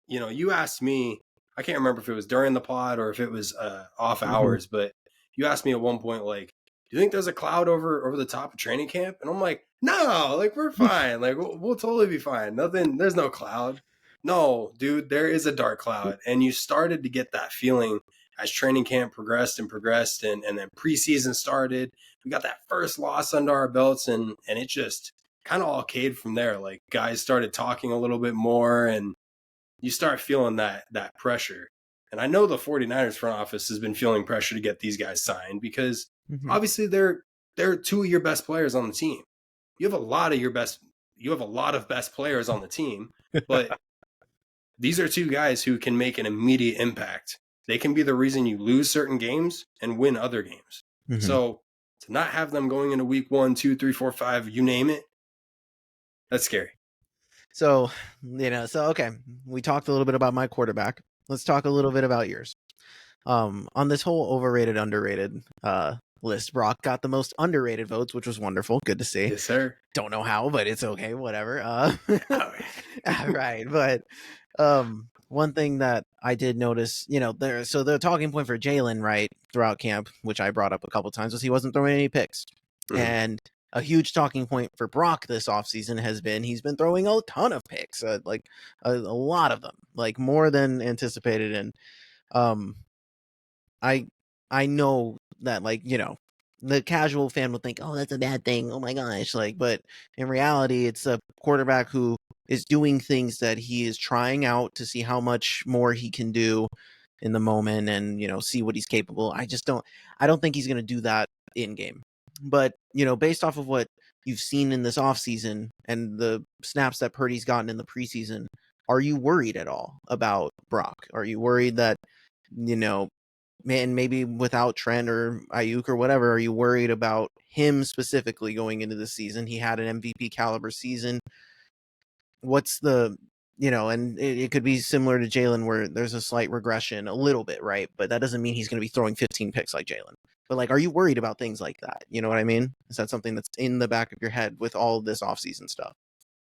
You asked me, I can't remember if it was during the pod or if it was off hours, but you asked me at one point, like, do you think there's a cloud over the top of training camp? And I'm like, no, like, we're fine. Like, we'll totally be fine. Nothing, there's no cloud. No, dude, there is a dark cloud. And you started to get that feeling as training camp progressed and then preseason started. We got that first loss under our belts, and it just kind of all caved from there. Like, guys started talking a little bit more, and you start feeling that pressure. And I know the 49ers front office has been feeling pressure to get these guys signed, because obviously they're 2 of your best players on the team. You have a lot of best players on the team, but these are 2 guys who can make an immediate impact. They can be the reason you lose certain games and win other games. So to not have them going into week 1, 2, 3, 4, 5, you name it, that's scary. So, okay, we talked a little bit about my quarterback. Let's talk a little bit about yours. On this whole overrated, underrated list, Brock got the most underrated votes, which was wonderful. Good to see. Yes, sir. Don't know how, but it's okay. Whatever. Right. But one thing that I did notice, so the talking point for Jalen, right, throughout camp, which I brought up a couple times, was he wasn't throwing any picks. And a huge talking point for Brock this offseason has been he's been throwing a ton of picks, like a lot of them, like more than anticipated. And I know that, like, the casual fan will think, oh, that's a bad thing. Oh my gosh. Like, but in reality, it's a quarterback who is doing things that he is trying out to see how much more he can do in the moment and, see what he's capable. I don't think he's going to do that in game. But, based off of what you've seen in this offseason and the snaps that Purdy's gotten in the preseason, Are you worried at all about Brock? Are you worried that, man, maybe without Trent or Aiyuk or whatever, are you worried about him specifically going into the season? He had an MVP caliber season. What's the, and it could be similar to Jalen where there's a slight regression a little bit, right? But that doesn't mean he's going to be throwing 15 picks like Jalen. But like, are you worried about things like that? You know what I mean? Is that something that's in the back of your head with all this offseason stuff?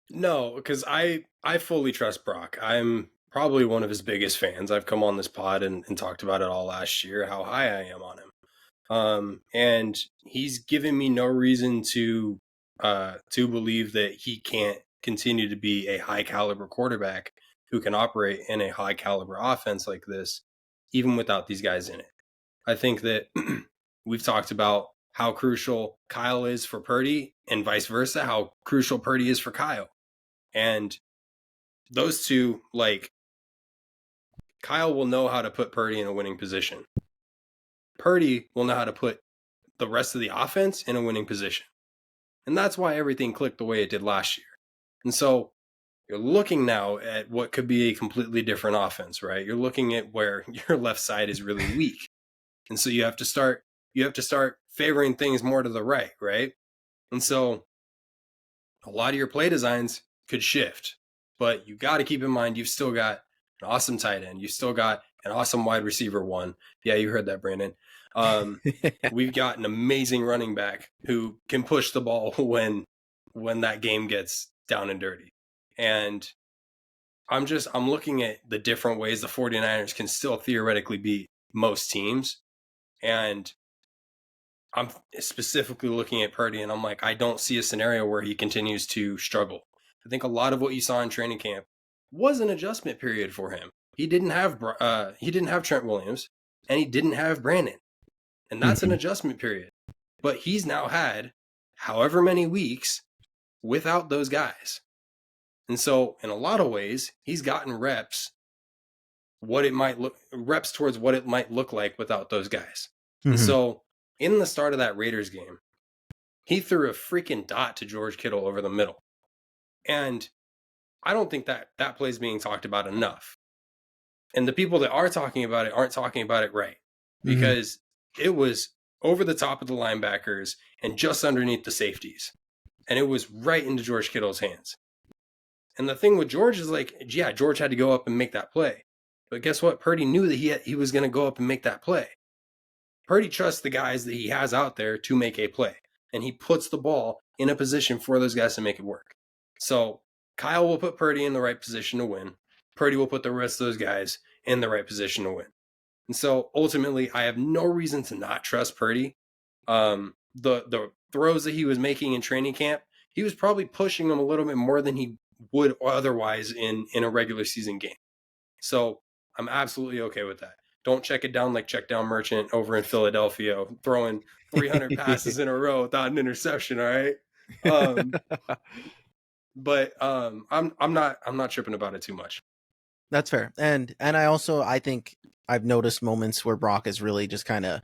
No, because I fully trust Brock. I'm probably one of his biggest fans. I've come on this pod and talked about it all last year, how high I am on him. And he's given me no reason to believe that he can't continue to be a high caliber quarterback who can operate in a high caliber offense like this, even without these guys in it. I think that we've talked about how crucial Kyle is for Purdy and vice versa, how crucial Purdy is for Kyle. And those two, like, Kyle will know how to put Purdy in a winning position. Purdy will know how to put the rest of the offense in a winning position. And that's why everything clicked the way it did last year. And so you're looking now at what could be a completely different offense, right? You're looking at where your left side is really weak. And so you have to start favoring things more to the right, right? And so a lot of your play designs could shift, but you got to keep in mind you've still got an awesome tight end. You've still got an awesome wide receiver one. Yeah, you heard that, Brandon. We've got an amazing running back who can push the ball when that game gets down and dirty. And I'm looking at the different ways the 49ers can still theoretically beat most teams. And I'm specifically looking at Purdy, and I'm like, I don't see a scenario where he continues to struggle. I think a lot of what you saw in training camp was an adjustment period for him. He didn't have Trent Williams, and he didn't have Brandon, and that's an adjustment period. But he's now had however many weeks without those guys, and so in a lot of ways, he's gotten reps towards what it might look like without those guys. And so in the start of that Raiders game, he threw a freaking dot to George Kittle over the middle. And I don't think that play is being talked about enough. And the people that are talking about it aren't talking about it right. Because it was over the top of the linebackers and just underneath the safeties. And it was right into George Kittle's hands. And the thing with George is like, yeah, George had to go up and make that play. But guess what? Purdy knew that he was going to go up and make that play. Purdy trusts the guys that he has out there to make a play. And he puts the ball in a position for those guys to make it work. So Kyle will put Purdy in the right position to win. Purdy will put the rest of those guys in the right position to win. And so ultimately, I have no reason to not trust Purdy. The throws that he was making in training camp, he was probably pushing them a little bit more than he would otherwise in a regular season game. So I'm absolutely okay with that. Don't check it down like check down Merchant over in Philadelphia, throwing 300 passes in a row without an interception. All right. But I'm not tripping about it too much. That's fair. And I think I've noticed moments where Brock has really just kind of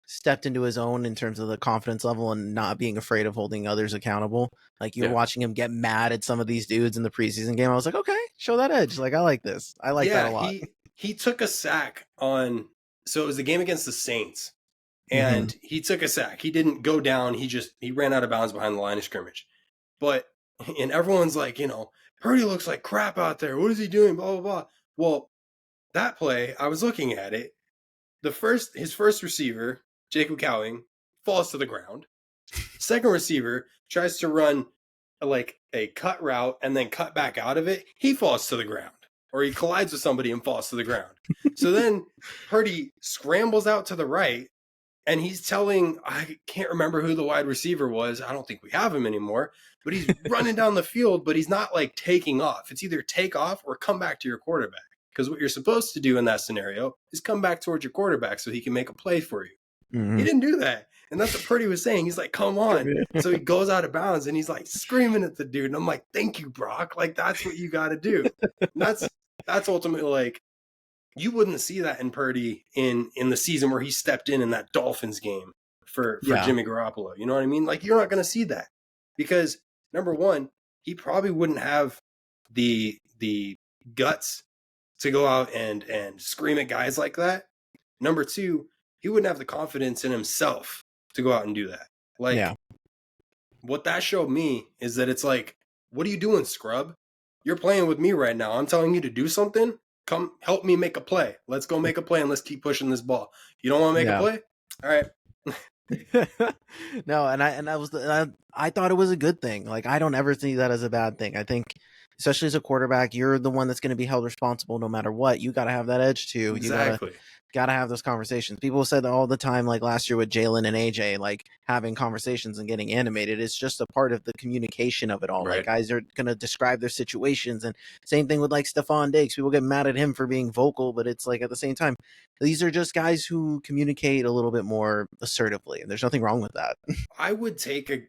stepped into his own in terms of the confidence level and not being afraid of holding others accountable. Like you're watching him get mad at some of these dudes in the preseason game. I was like, okay, show that edge. Like, I like this. I like that a lot. He took a sack so it was the game against the Saints, and he took a sack. He didn't go down. He ran out of bounds behind the line of scrimmage. And everyone's like, Purdy looks like crap out there. What is he doing? Blah, blah, blah. Well, that play, I was looking at it. His first receiver, Jacob Cowing, falls to the ground. Second receiver tries to run like a cut route and then cut back out of it. He falls to the ground, or he collides with somebody and falls to the ground. So then Purdy scrambles out to the right, and he's telling, I can't remember who the wide receiver was. I don't think we have him anymore, but he's running down the field, but he's not like taking off. It's either take off or come back to your quarterback. Because what you're supposed to do in that scenario is come back towards your quarterback so he can make a play for you. He didn't do that. And that's what Purdy was saying. He's like, come on. So he goes out of bounds and he's like screaming at the dude. And I'm like, thank you, Brock. Like, that's what you got to do. And that's ultimately like, you wouldn't see that in Purdy in the season where he stepped in that Dolphins game for Jimmy Garoppolo. You know what I mean? Like, you're not going to see that because number one, he probably wouldn't have the guts to go out and scream at guys like that. Number two, he wouldn't have the confidence in himself to go out and do that. Like, Yeah. what that showed me is that it's like, what are you doing, scrub? You're playing with me right now. I'm telling you to do something. Come help me make a play. Let's go make a play and let's keep pushing this ball. You don't want to make a play? All right. No, I thought it was a good thing. Like, I don't ever see that as a bad thing. I think, especially as a quarterback, you're the one that's going to be held responsible no matter what. You got to have that edge too. Exactly. You gotta have those conversations. People said that all the time, like last year with Jalen and AJ, like having conversations and getting animated. It's just a part of the communication of it all. Right. Like, guys are gonna describe their situations, and same thing with like Stephon Diggs. People get mad at him for being vocal, but it's like at the same time, these are just guys who communicate a little bit more assertively, and there's nothing wrong with that. I would take a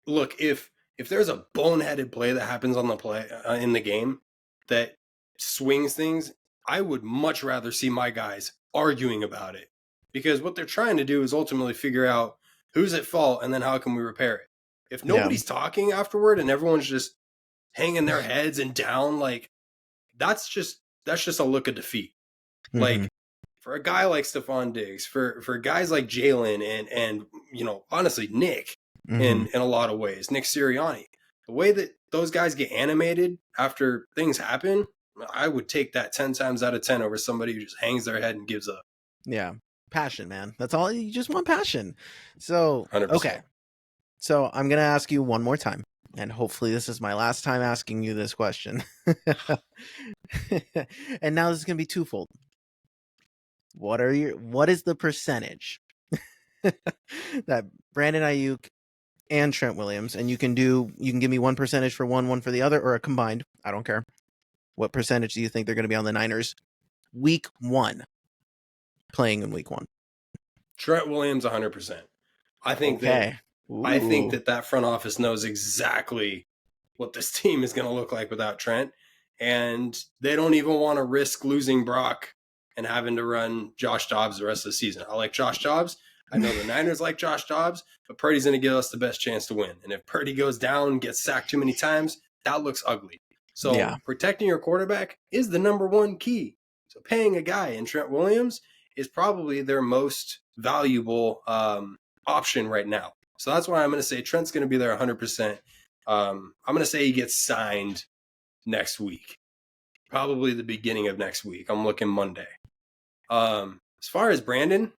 look if there's a boneheaded play that happens on the play in the game that swings things. I would much rather see my guys arguing about it, because what they're trying to do is ultimately figure out who's at fault and then how can we repair it. If nobody's talking afterward and everyone's just hanging their heads and down, like that's just a look of defeat. Mm-hmm. Like, for a guy like Stephon Diggs, for guys like Jalen and honestly Nick, in a lot of ways, Nick Sirianni, the way that those guys get animated after things happen, I would take that 10 times out of 10 over somebody who just hangs their head and gives up. Yeah. Passion, man. That's all. You just want passion. So, 100%. Okay. So I'm going to ask you one more time, and hopefully this is my last time asking you this question. And now this is going to be twofold. What is the percentage that Brandon Aiyuk and Trent Williams, and you can give me one percentage for one for the other, or a combined, I don't care. What percentage do you think they're going to be on the Niners week 1, playing in week 1? Trent Williams, 100%. I think that front office knows exactly what this team is going to look like without Trent, and they don't even want to risk losing Brock and having to run Josh Dobbs the rest of the season. I like Josh Dobbs. I know the Niners like Josh Dobbs, but Purdy's going to give us the best chance to win. And if Purdy goes down, gets sacked too many times, that looks ugly. So protecting your quarterback is the number one key. So paying a guy in Trent Williams is probably their most valuable option right now. So that's why I'm going to say Trent's going to be there 100%. I'm going to say he gets signed next week, probably the beginning of next week. I'm looking Monday. As far as Brandon,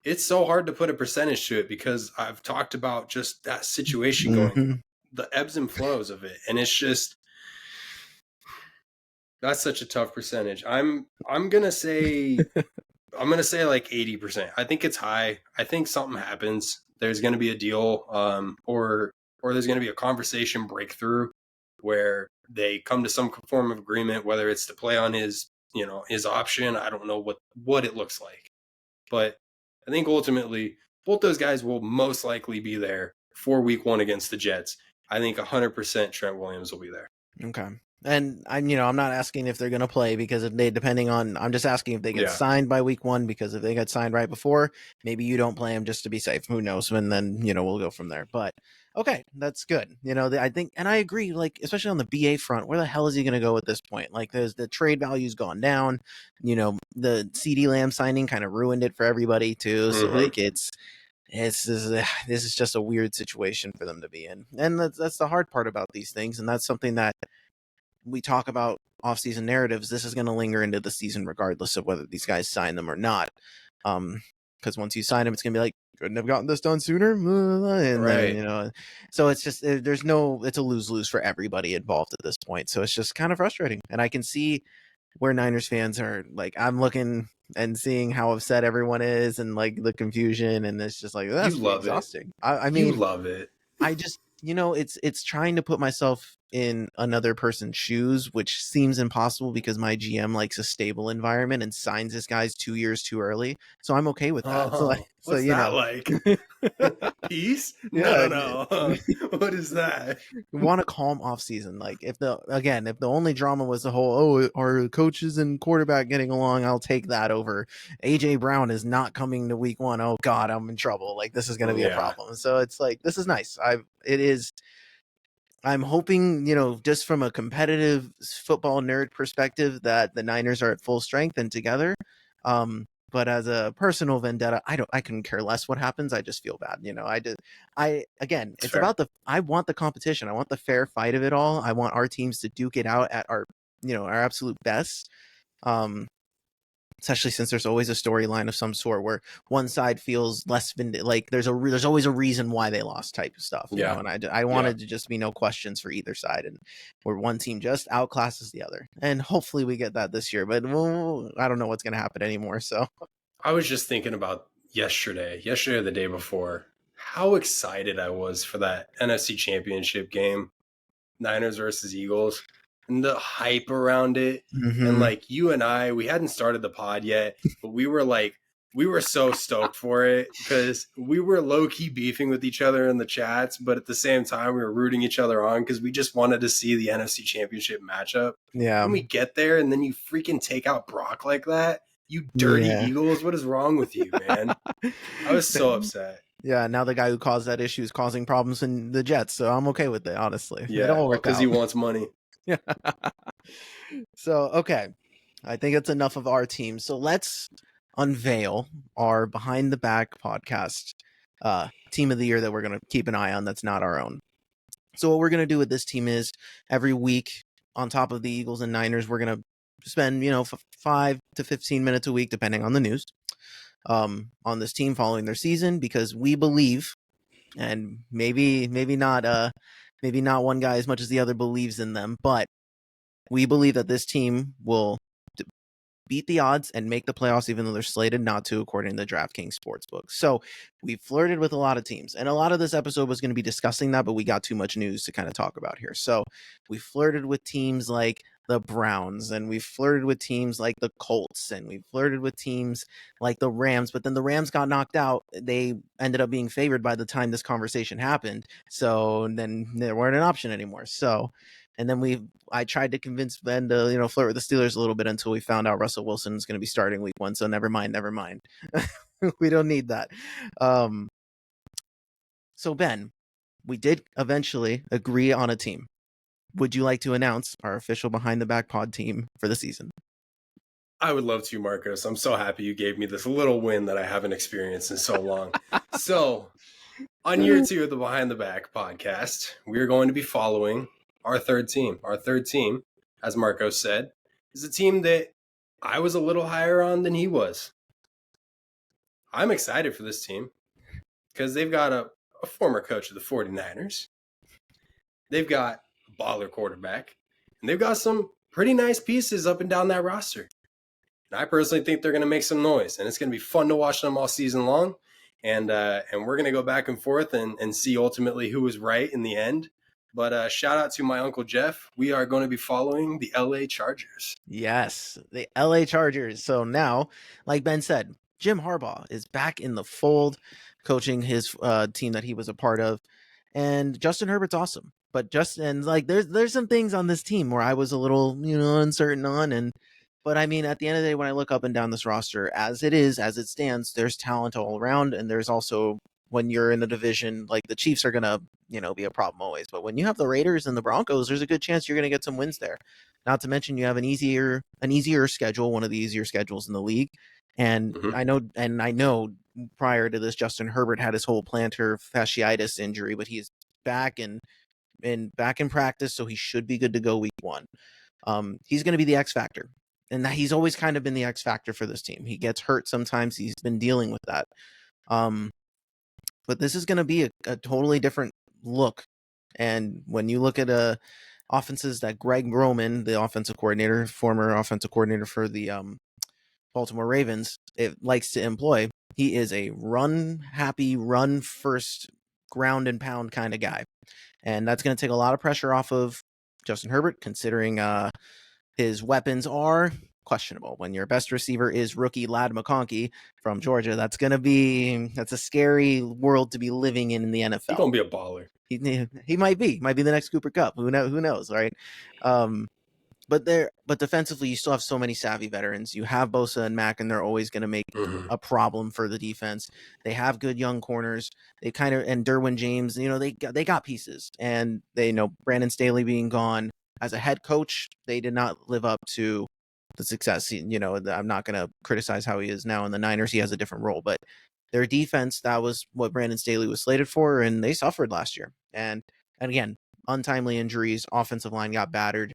it's so hard to put a percentage to it because I've talked about just that situation going, the ebbs and flows of it. And it's just, that's such a tough percentage. I'm gonna say like 80%. I think it's high. I think something happens. There's gonna be a deal, or there's gonna be a conversation breakthrough where they come to some form of agreement, whether it's to play on his option. I don't know what it looks like, but I think ultimately both those guys will most likely be there for week 1 against the Jets. I think 100% Trent Williams will be there. Okay. And I'm not asking if they're going to play, because I'm just asking if they get signed by week 1, because if they get signed right before, maybe you don't play them just to be safe. Who knows? And then, we'll go from there. But okay, that's good. I think, and I agree, like, especially on the BA front, where the hell is he going to go at this point? Like, the trade value's gone down, the CD Lamb signing kind of ruined it for everybody too. So like, this is just a weird situation for them to be in. And that's the hard part about these things. And that's something that we talk about off-season narratives. This is going to linger into the season regardless of whether these guys sign them or not. Because once you sign them, it's going to be like, couldn't have gotten this done sooner. And right. Then, so it's just, it's a lose-lose for everybody involved at this point. So it's just kind of frustrating. And I can see where Niners fans are, like, I'm looking and seeing how upset everyone is and like the confusion. And it's just like, that's exhausting. I mean, you love it. I just, it's trying to put myself in another person's shoes, which seems impossible because my GM likes a stable environment and signs his guys 2 years too early. So I'm okay with that. What's that like? Peace? No. What is that? You want a calm off season. Like, if the only drama was the whole, are coaches and quarterback getting along, I'll take that over AJ Brown is not coming to week 1. Oh God, I'm in trouble. Like, this is going to be a problem. So it's like, this is nice. I'm hoping, just from a competitive football nerd perspective, that the Niners are at full strength and together. But as a personal vendetta, I couldn't care less what happens. I just feel bad. Again, It's it's fair. about I want the competition. I want the fair fight of it all. I want our teams to duke it out at our absolute best. Especially since there's always a storyline of some sort where one side feels less like there's always a reason why they lost type of stuff, Yeah. and I wanted to just be no questions for either side, and where one team just outclasses the other, and hopefully we get that this year, but I don't know what's going to happen anymore. So I was just thinking about yesterday or the day before, how excited I was for that NFC Championship game, Niners versus Eagles, and the hype around it. And like you and I, we hadn't started the pod yet, but we were so stoked for it because we were low key beefing with each other in the chats, but at the same time, we were rooting each other on because we just wanted to see the NFC Championship matchup. yeah, Then we get there, and then you freaking take out Brock like that. You dirty yeah. Eagles. What is wrong with you, man? I was so upset. Yeah, now the guy who caused that issue is causing problems in the Jets, so I'm okay with it, honestly. Yeah, It'll all well, work because out. he wants money. Yeah. So, okay. I think it's enough of our team. So let's unveil our Behind the Back podcast team of the year that we're going to keep an eye on that's not our own. So what we're going to do with this team is every week, on top of the Eagles and Niners, we're going to spend, 5 to 15 minutes a week, depending on the news, on this team following their season, because we believe, and maybe not one guy as much as the other believes in them, but we believe that this team will beat the odds and make the playoffs, even though they're slated not to, according to the DraftKings Sportsbook. So we flirted with a lot of teams, and a lot of this episode was going to be discussing that, but we got too much news to kind of talk about here. So we flirted with teams like the Browns, and we flirted with teams like the Colts, and we flirted with teams like the Rams, but then the Rams got knocked out. They ended up being favored by the time this conversation happened. So then they weren't an option anymore. So, and then I tried to convince Ben to, flirt with the Steelers a little bit until we found out Russell Wilson is going to be starting week 1. So never mind. We don't need that. So Ben, we did eventually agree on a team. Would you like to announce our official Behind the Back pod team for the season? I would love to, Marcos. I'm so happy you gave me this little win that I haven't experienced in so long. So, on year 2 of the Behind the Back podcast, we are going to be following our third team. Our third team, as Marcos said, is a team that I was a little higher on than he was. I'm excited for this team because they've got a former coach of the 49ers. They've got a baller quarterback, and they've got some pretty nice pieces up and down that roster. And I personally think they're going to make some noise, and it's going to be fun to watch them all season long. And we're going to go back and forth and see ultimately who was right in the end. But shout out to my Uncle Jeff. We are going to be following the LA Chargers. Yes, the LA Chargers. So now, like Ben said, Jim Harbaugh is back in the fold, coaching his team that he was a part of. And Justin Herbert's awesome. But there's some things on this team where I was a little, uncertain on. But I mean, at the end of the day, when I look up and down this roster, as it stands, there's talent all around. And there's also, when you're in a division, like the Chiefs are going to, be a problem always. But when you have the Raiders and the Broncos, there's a good chance you're going to get some wins there. Not to mention you have an easier schedule, one of the easier schedules in the league. And I know prior to this, Justin Herbert had his whole plantar fasciitis injury, but he's back in practice, so he should be good to go week 1. He's going to be the X factor, and that he's always kind of been the X factor for this team. He gets hurt sometimes. He's been dealing with that. But this is going to be a totally different look. And when you look at offenses that Greg Roman, the former offensive coordinator for the Baltimore Ravens, it likes to employ, he is a run happy, run first, ground and pound kind of guy. And that's going to take a lot of pressure off of Justin Herbert, considering his weapons are questionable. When your best receiver is rookie Ladd McConkey from Georgia, that's a scary world to be living in the NFL. He's going to be a baller. He might be the next Cooper Kupp. Who knows, right? but defensively, you still have so many savvy veterans. You have Bosa and Mack, and they're always going to make a problem for the defense. They have good young corners. They kind of, and Derwin James, they got pieces, and they know Brandon Staley being gone as a head coach, they did not live up to the success. I'm not going to criticize how he is now in the Niners. He has a different role, but their defense, that was what Brandon Staley was slated for, and they suffered last year. And again, untimely injuries, offensive line got battered.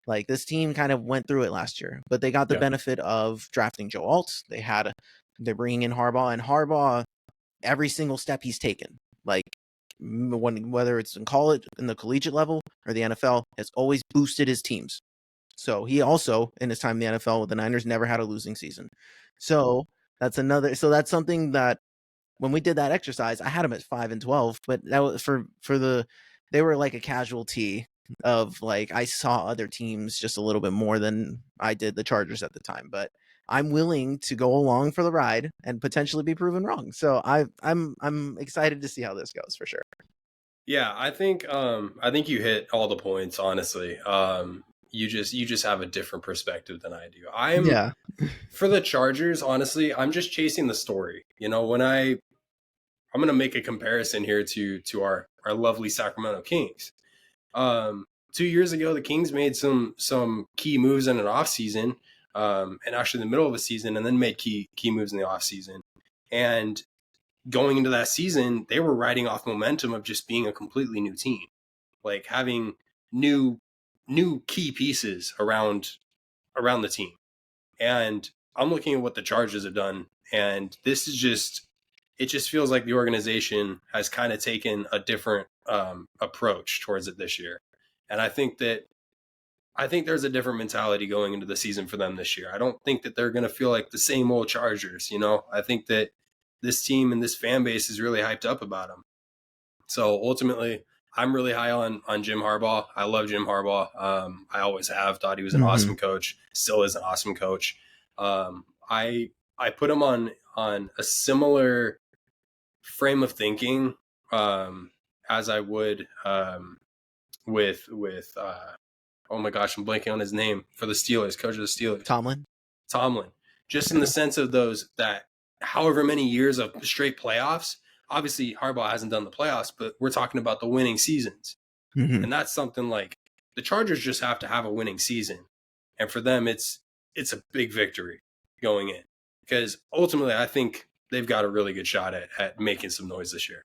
Like, this team kind of went through it last year, but they got the benefit of drafting Joe Alt. They're bringing in Harbaugh, and Harbaugh, every single step he's taken, like whether it's in college, in the collegiate level, or the NFL, has always boosted his teams. So he also, in his time in the NFL with the Niners, never had a losing season. So that's something that when we did that exercise, I had him at 5-12, but that was they were like a casualty of, like, I saw other teams just a little bit more than I did the Chargers at the time, but I'm willing to go along for the ride and potentially be proven wrong. So I'm excited to see how this goes for sure. Yeah, I think you hit all the points, honestly. You just have a different perspective than I do. For the Chargers, honestly, I'm just chasing the story. When I'm going to make a comparison here to our lovely Sacramento Kings. 2 years ago, the Kings made some key moves in an offseason, and actually in the middle of the season, and then made key moves in the offseason. And going into that season, they were riding off momentum of just being a completely new team, like having new key pieces around the team. And I'm looking at what the Chargers have done, and this is it just feels like the organization has kind of taken a different approach towards it this year. And I think there's a different mentality going into the season for them this year. I don't think that they're going to feel like the same old Chargers. I think that this team and this fan base is really hyped up about them. So ultimately, I'm really high on Jim Harbaugh. I love Jim Harbaugh. I always have thought he was an awesome coach. Still is an awesome coach. I put him on a similar frame of thinking as I would with oh my gosh, I'm blanking on his name, for the Steelers, coach of the Steelers. Tomlin. Just in the sense of those, that however many years of straight playoffs, obviously Harbaugh hasn't done the playoffs, but we're talking about the winning seasons. And that's something like the Chargers just have to have a winning season. And for them, it's a big victory going in, because ultimately I think they've got a really good shot at making some noise this year.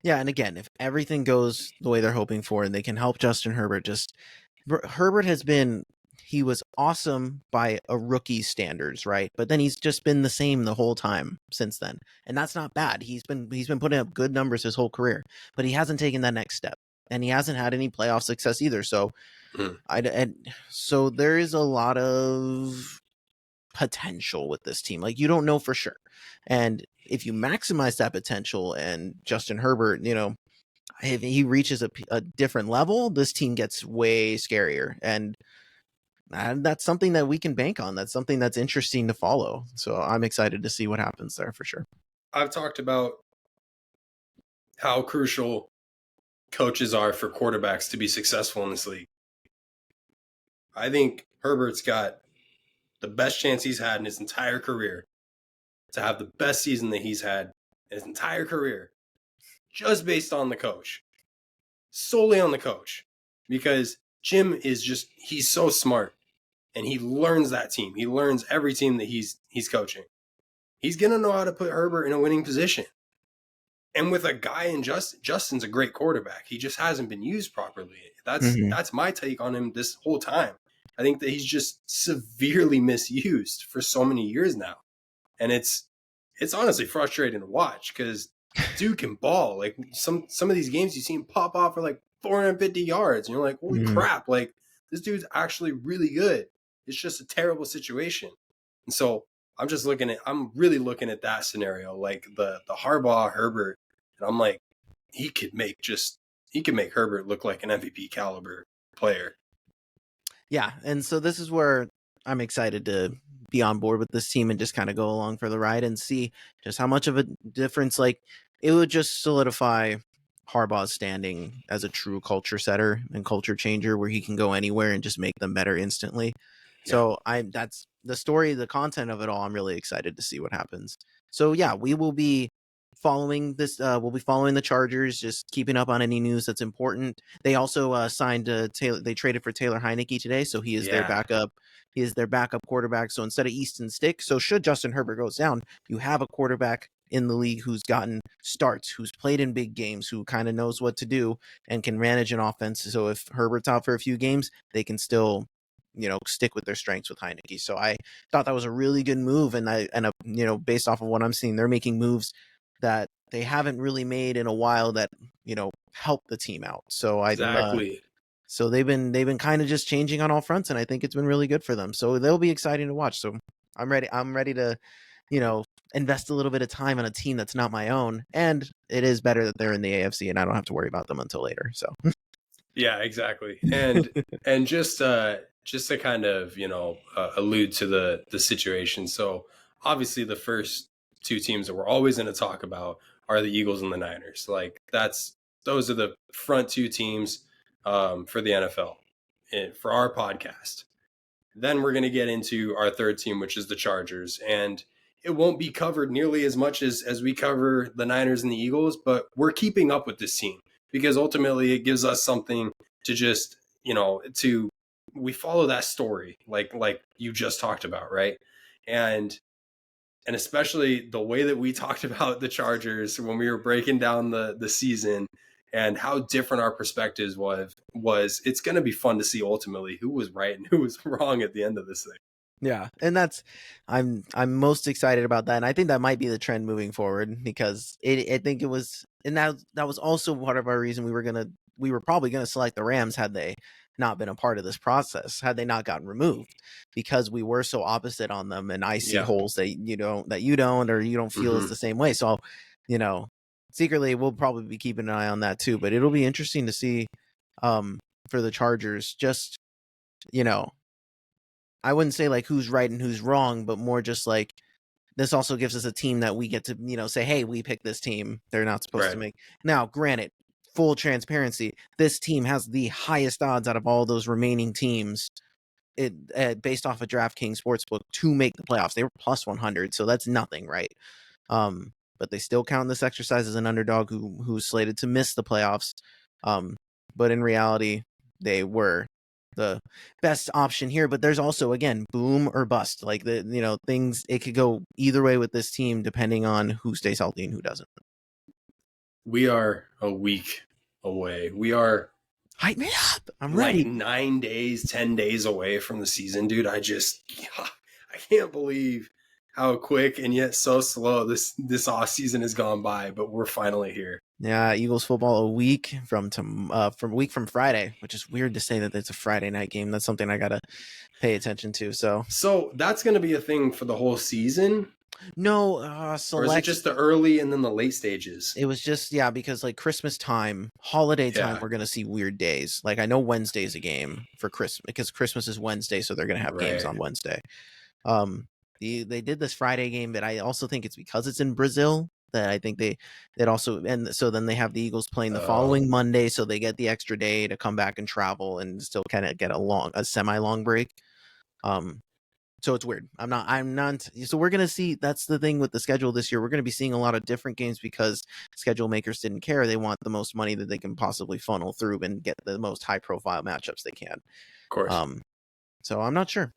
Yeah, and again, if everything goes the way they're hoping for and they can help Justin Herbert, Herbert he was awesome by a rookie standards, right? But then he's just been the same the whole time since then. And that's not bad. He's been putting up good numbers his whole career, but he hasn't taken that next step. And he hasn't had any playoff success either. So so there is a lot of potential with this team. Like, you don't know for sure. And if you maximize that potential, and Justin Herbert, if he reaches a different level, this team gets way scarier. And that's something that we can bank on. That's something that's interesting to follow. So I'm excited to see what happens there for sure. I've talked about how crucial coaches are for quarterbacks to be successful in this league. I think Herbert's got the best chance he's had in his entire career to have the best season that he's had in his entire career, just based on the coach, solely on the coach, because Jim he's so smart, and he learns that team. He learns every team that he's coaching. He's going to know how to put Herbert in a winning position. And with a guy in Justin's a great quarterback. He just hasn't been used properly. That's my take on him this whole time. I think that he's just severely misused for so many years now. And it's honestly frustrating to watch, because dude can ball. Like, some of these games you see him pop off for like 450 yards, and you're like, holy crap, like, this dude's actually really good. It's just a terrible situation. And so I'm really looking at that scenario, like the Harbaugh Herbert, and I'm like, he could make Herbert look like an MVP caliber player. Yeah, and so this is where I'm excited to be on board with this team and just kind of go along for the ride and see just how much of a difference, like, it would just solidify Harbaugh's standing as a true culture setter and culture changer, where he can go anywhere and just make them better instantly. Yeah. So that's the story, the content of it all. I'm really excited to see what happens. So yeah, we will be following this. We'll be following the Chargers, just keeping up on any news that's important. They also signed Taylor. They traded for Taylor Heineke today, so he is their backup. He is their backup quarterback. So instead of Easton Stick, so should Justin Herbert goes down, you have a quarterback in the league who's gotten starts, who's played in big games, who kind of knows what to do and can manage an offense. So if Herbert's out for a few games, they can still, stick with their strengths with Heineke. So I thought that was a really good move, and based off of what I'm seeing, they're making moves that they haven't really made in a while that help the team out. So Exactly. So they've been kind of just changing on all fronts, and I think it's been really good for them. So they'll be exciting to watch. So I'm ready to, invest a little bit of time on a team that's not my own. And it is better that they're in the AFC and I don't have to worry about them until later. So yeah, exactly. And just to kind of, allude to the situation. So obviously the first two teams that we're always going to talk about are the Eagles and the Niners. Like those are the front two teams for the NFL for our podcast. Then we're going to get into our third team, which is the Chargers. And it won't be covered nearly as much as we cover the Niners and the Eagles, but we're keeping up with this team because ultimately it gives us something to just, we follow that story like you just talked about, right? And especially the way that we talked about the Chargers when we were breaking down the season and how different our perspectives was it's going to be fun to see ultimately who was right and who was wrong at the end of this thing. Yeah, and I'm most excited about that, and I think that might be the trend moving forward because I think it was, and that was also part of our reason we were probably gonna select the Rams had they not been a part of this process, had they not gotten removed, because we were so opposite on them, and I see holes that you don't or you don't feel is the same way. So, secretly we'll probably be keeping an eye on that too. But it'll be interesting to see for the Chargers, just I wouldn't say like who's right and who's wrong, but more just like this also gives us a team that we get to, say, hey, we picked this team. They're not supposed to make. Now, granted, full transparency, this team has the highest odds out of all those remaining teams based off of DraftKings Sportsbook to make the playoffs. They were plus 100, so that's nothing, right? But they still count this exercise as an underdog who's slated to miss the playoffs. But in reality, they were the best option here. But there's also, again, boom or bust. Like things, it could go either way with this team depending on who stays healthy and who doesn't. We are a week away. We are hype me up. I'm ready. 9 days, 10 days away from the season, dude. I can't believe how quick and yet so slow this off season has gone by, but we're finally here. Yeah, Eagles football a week from Friday, which is weird to say that it's a Friday night game. That's something I gotta pay attention to. So that's gonna be a thing for the whole season. No, or is it just the early and then the late stages? It was just because like Christmas time, holiday time, we're gonna see weird days. Like I know Wednesday's a game for Christmas because Christmas is Wednesday, so they're gonna have games on Wednesday. They did this Friday game, but I also think it's because it's in Brazil that I think that also, and so then they have the Eagles playing the following Monday, so they get the extra day to come back and travel and still kind of get a semi-long break. So it's weird. I'm not. So we're going to see, that's the thing with the schedule this year. We're going to be seeing a lot of different games because schedule makers didn't care. They want the most money that they can possibly funnel through and get the most high profile matchups they can. Of course. So I'm not sure.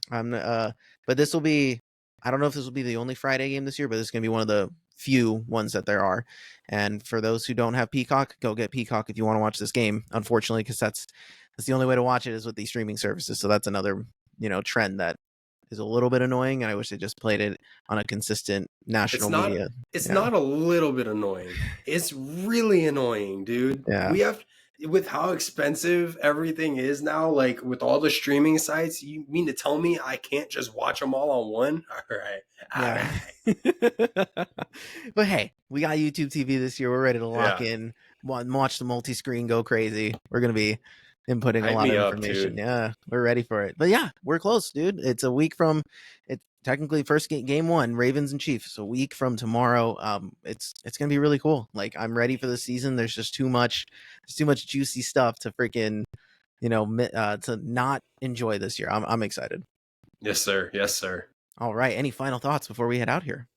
But this will be, I don't know if this will be the only Friday game this year, but it's going to be one of the few ones that there are. And for those who don't have Peacock, go get Peacock if you want to watch this game, unfortunately, because that's the only way to watch it is with these streaming services. So that's another, trend that is a little bit annoying, and I wish they just played it on a consistent national media. It's not a little bit annoying. It's really annoying, dude. Yeah. With how expensive everything is now, like with all the streaming sites, you mean to tell me I can't just watch them all on one? All right. But hey, we got YouTube TV this year. We're ready to lock in, watch the multi-screen go crazy. We're going to be inputting a lot of information. We're ready for it. But yeah, we're close, dude. It's a week from technically first game one, Ravens and Chiefs, a week from tomorrow. It's gonna be really cool. Like, I'm ready for the season. There's just too much juicy stuff to freaking, to not enjoy this year. I'm excited. Yes, sir. Yes, sir. All right. Any final thoughts before we head out here?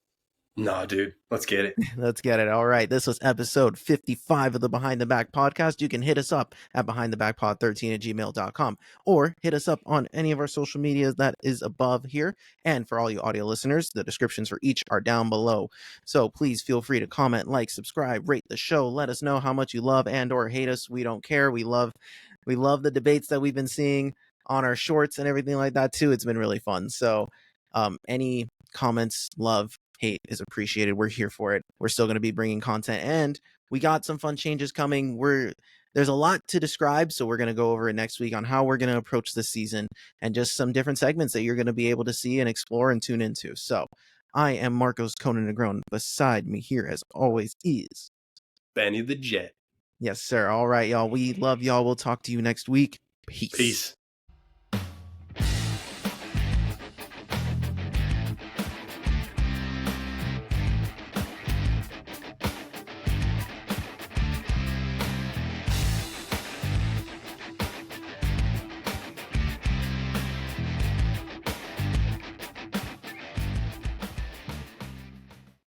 Nah, dude. Let's get it. Let's get it. All right. This was episode 55 of the Behind the Back podcast. You can hit us up at behindthebackpod13@gmail.com or hit us up on any of our social medias that is above here. And for all you audio listeners, the descriptions for each are down below. So please feel free to comment, like, subscribe, rate the show. Let us know how much you love and or hate us. We don't care. We love the debates that we've been seeing on our shorts and everything like that too. It's been really fun. So any comments, love, hate is appreciated. We're here for it. We're still going to be bringing content, and we got some fun changes coming. There's a lot to describe, so we're going to go over it next week on how we're going to approach this season and just some different segments that you're going to be able to see and explore and tune into. So I am Marcos Conan Negron. Beside me here, as always, is Benny the Jet. Yes, sir. All right, y'all. We love y'all. We'll talk to you next week. Peace.